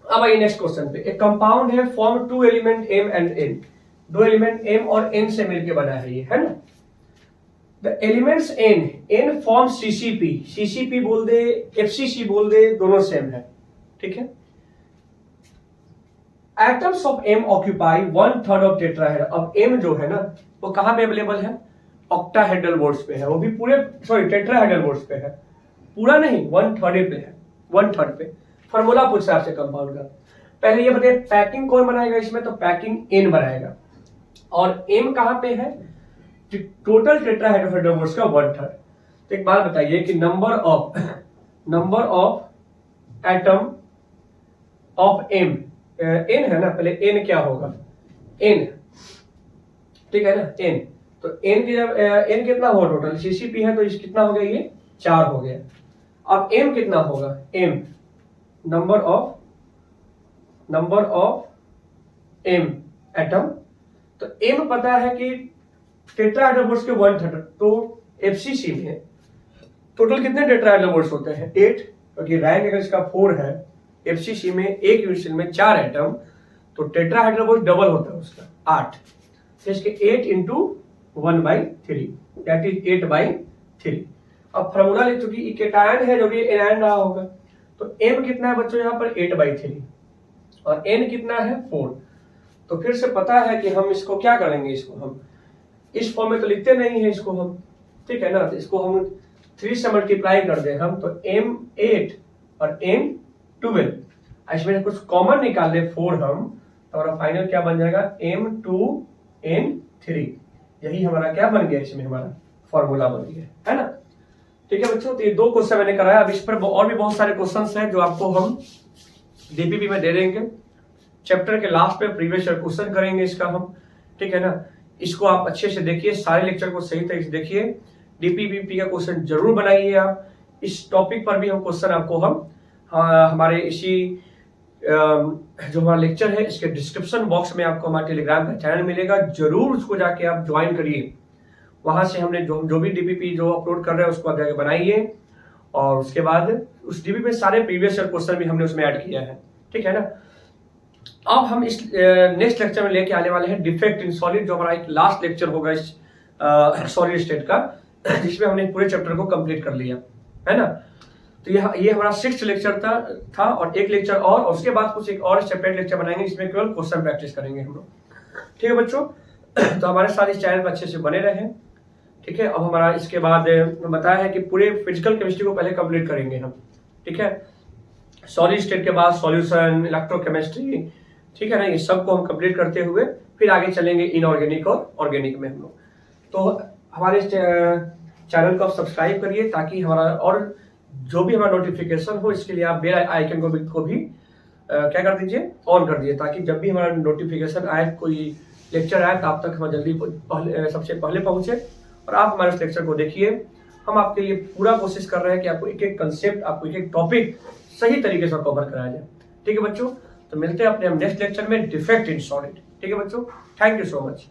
अब आइए नेक्स्ट क्वेश्चन पे। एक कंपाउंड है form 2 element M and N, 2 element M और N से मिलकर बना है ये, है ना। The elements N form CCP बोल दे, FCC बोल दे, दोनों सेम है। ठीक है, atoms of M occupy 1/3 of tetrahedral. अब M जो है ना वो कहां पे अवेलेबल है, ऑक्टाहेड्रल बोर्ड्स पे है, वो भी पूरे टेट्राहेड्रल बोर्ड्स पे है, पूरा नहीं 1/3 पे है, 1/3 पे। फॉर्मूला पूछा आपसे कंपाउंड का। पहले ये बताइए पैकिंग कौन बनाएगा इसमें, तो पैकिंग N बनाएगा, और M कहां पे है, टोटल टेट्राहेड्रल बोर्ड्स का 1/3। तो एक बात बताइए कि number of atom of M, N है ना, पहले N क्या होगा, N, ठीक है ना, N। तो N की जब N कितना होगा टोटल, CCP है तो इस कितना हो गया, ये 4 हो गया। अब M कितना होगा, M number of M atom, तो M पता है कि टेट्राहेड्रल बोर्ड्स के 1/3, तो FCC में टोटल कितने टेट्राहेड्रल बोर्ड्स होते हैं, 8, क्योंकि रैंक अगर इसका 4 है, FCC में एक यूनिट में 4 एटम, तो टेट्राहेड्रल बोर्ड डबल होता है उसका 8, तो इसके 8 इंटू 1/3 दैट इज 8/3। अब फॉर्मूला ले, चुकी ये केटायन है जो भी एनायन रहा होगा, तो M कितना है बच्चों यहाँ पर 8/3 और N कितना है 4। तो फिर से पता है कि हम इसको क्या करेंगे, इसको हम इस फॉर्म में तो लिखते नहीं है इसको हम, ठीक है ना, तो इसको हम 3 से मल्टीप्लाई कर दें हम, तो M 8 और N 12, इसमें कुछ कॉमन निकाल ले 4 हम, तो हमारा फाइनल क्या बन जाएगा M2N3। यही हमारा क्या बन गया, इसमें हमारा फॉर्मूला बन गया, है ना। ठीक है बच्चों, तो ये 2 क्वेश्चन मैंने कराया। अब इस पर और भी बहुत सारे क्वेश्चंस हैं जो आपको हम डीपीपी में दे देंगे। चैप्टर के लास्ट में प्रीवियस ईयर क्वेश्चन करेंगे इसका हम, ठीक है ना। इसको आप अच्छे से देखिए, सारे लेक्चर को सही तरीके से देखिए, डीपीपी का क्वेश्चन जरूर बनाइए आप। इस टॉपिक पर भी हम क्वेश्चन आपको हम हमारे इसी जो हमारा लेक्चर है इसके डिस्क्रिप्शन बॉक्स में आपको हमारे टेलीग्राम का चैनल मिलेगा, जरूर उसको जाके आप ज्वाइन करिए। वहां से हमने जो भी डीपीपी जो अपलोड कर रहे हैं उसको आप जाके बनाइए, और उसके बाद उस डीपीपी में सारे प्रीवियस ईयर क्वेश्चन भी हमने उसमें ऐड किया है, ठीक है ना। अब हम इस नेक्स्ट लेक्चर में लेके आने वाले हैं डिफेक्ट इन सॉलिड, जो हमारा एक लास्ट लेक्चर होगा इस सॉलिड स्टेट का, जिसमें हमने पूरे चैप्टर को कंप्लीट कर लिया, है ना। तो ये हमारा 6th लेक्चर था और एक लेक्चर और उसके बाद कुछ एक और सेपरेट लेक्चर बनाएंगे जिसमें केवल क्वेश्चन प्रैक्टिस करेंगे हम लोग, ठीक है बच्चों। तो हमारे साथ इस चैनल पर अच्छे से बने रहें, ठीक है। अब हमारा इसके बाद बताया है कि पूरे फिजिकल केमिस्ट्री को पहले कंप्लीट करेंगे हम, ठीक है। सॉलिड स्टेट के बाद सॉल्यूशन, इलेक्ट्रोकेमिस्ट्री, ठीक है ना, ये सब को हम कंप्लीट करते हुए फिर आगे चलेंगे इनऑर्गेनिक और ऑर्गेनिक में हम लोग। तो हमारे चैनल को आप सब्सक्राइब करिए ताकि हमारा और जो भी हमारा नोटिफिकेशन हो, इसके लिए आप बेल आइकन को भी क्या कर दीजिए, ऑन कर दीजिए, ताकि जब भी हमारा नोटिफिकेशन आए, कोई लेक्चर आए, तो आप तक हम जल्दी सबसे पहले पहुंचे और आप हमारे इस लेक्चर को देखिए। हम आपके लिए पूरा कोशिश कर रहे हैं कि आपको एक एक कंसेप्ट, आपको एक एक टॉपिक सही तरीके से कवर कराया जाए, ठीक है बच्चों। तो मिलते हैं अपने नेक्स्ट लेक्चर में डिफेक्ट इन सॉलिड, ठीक है बच्चों। Thank you so much.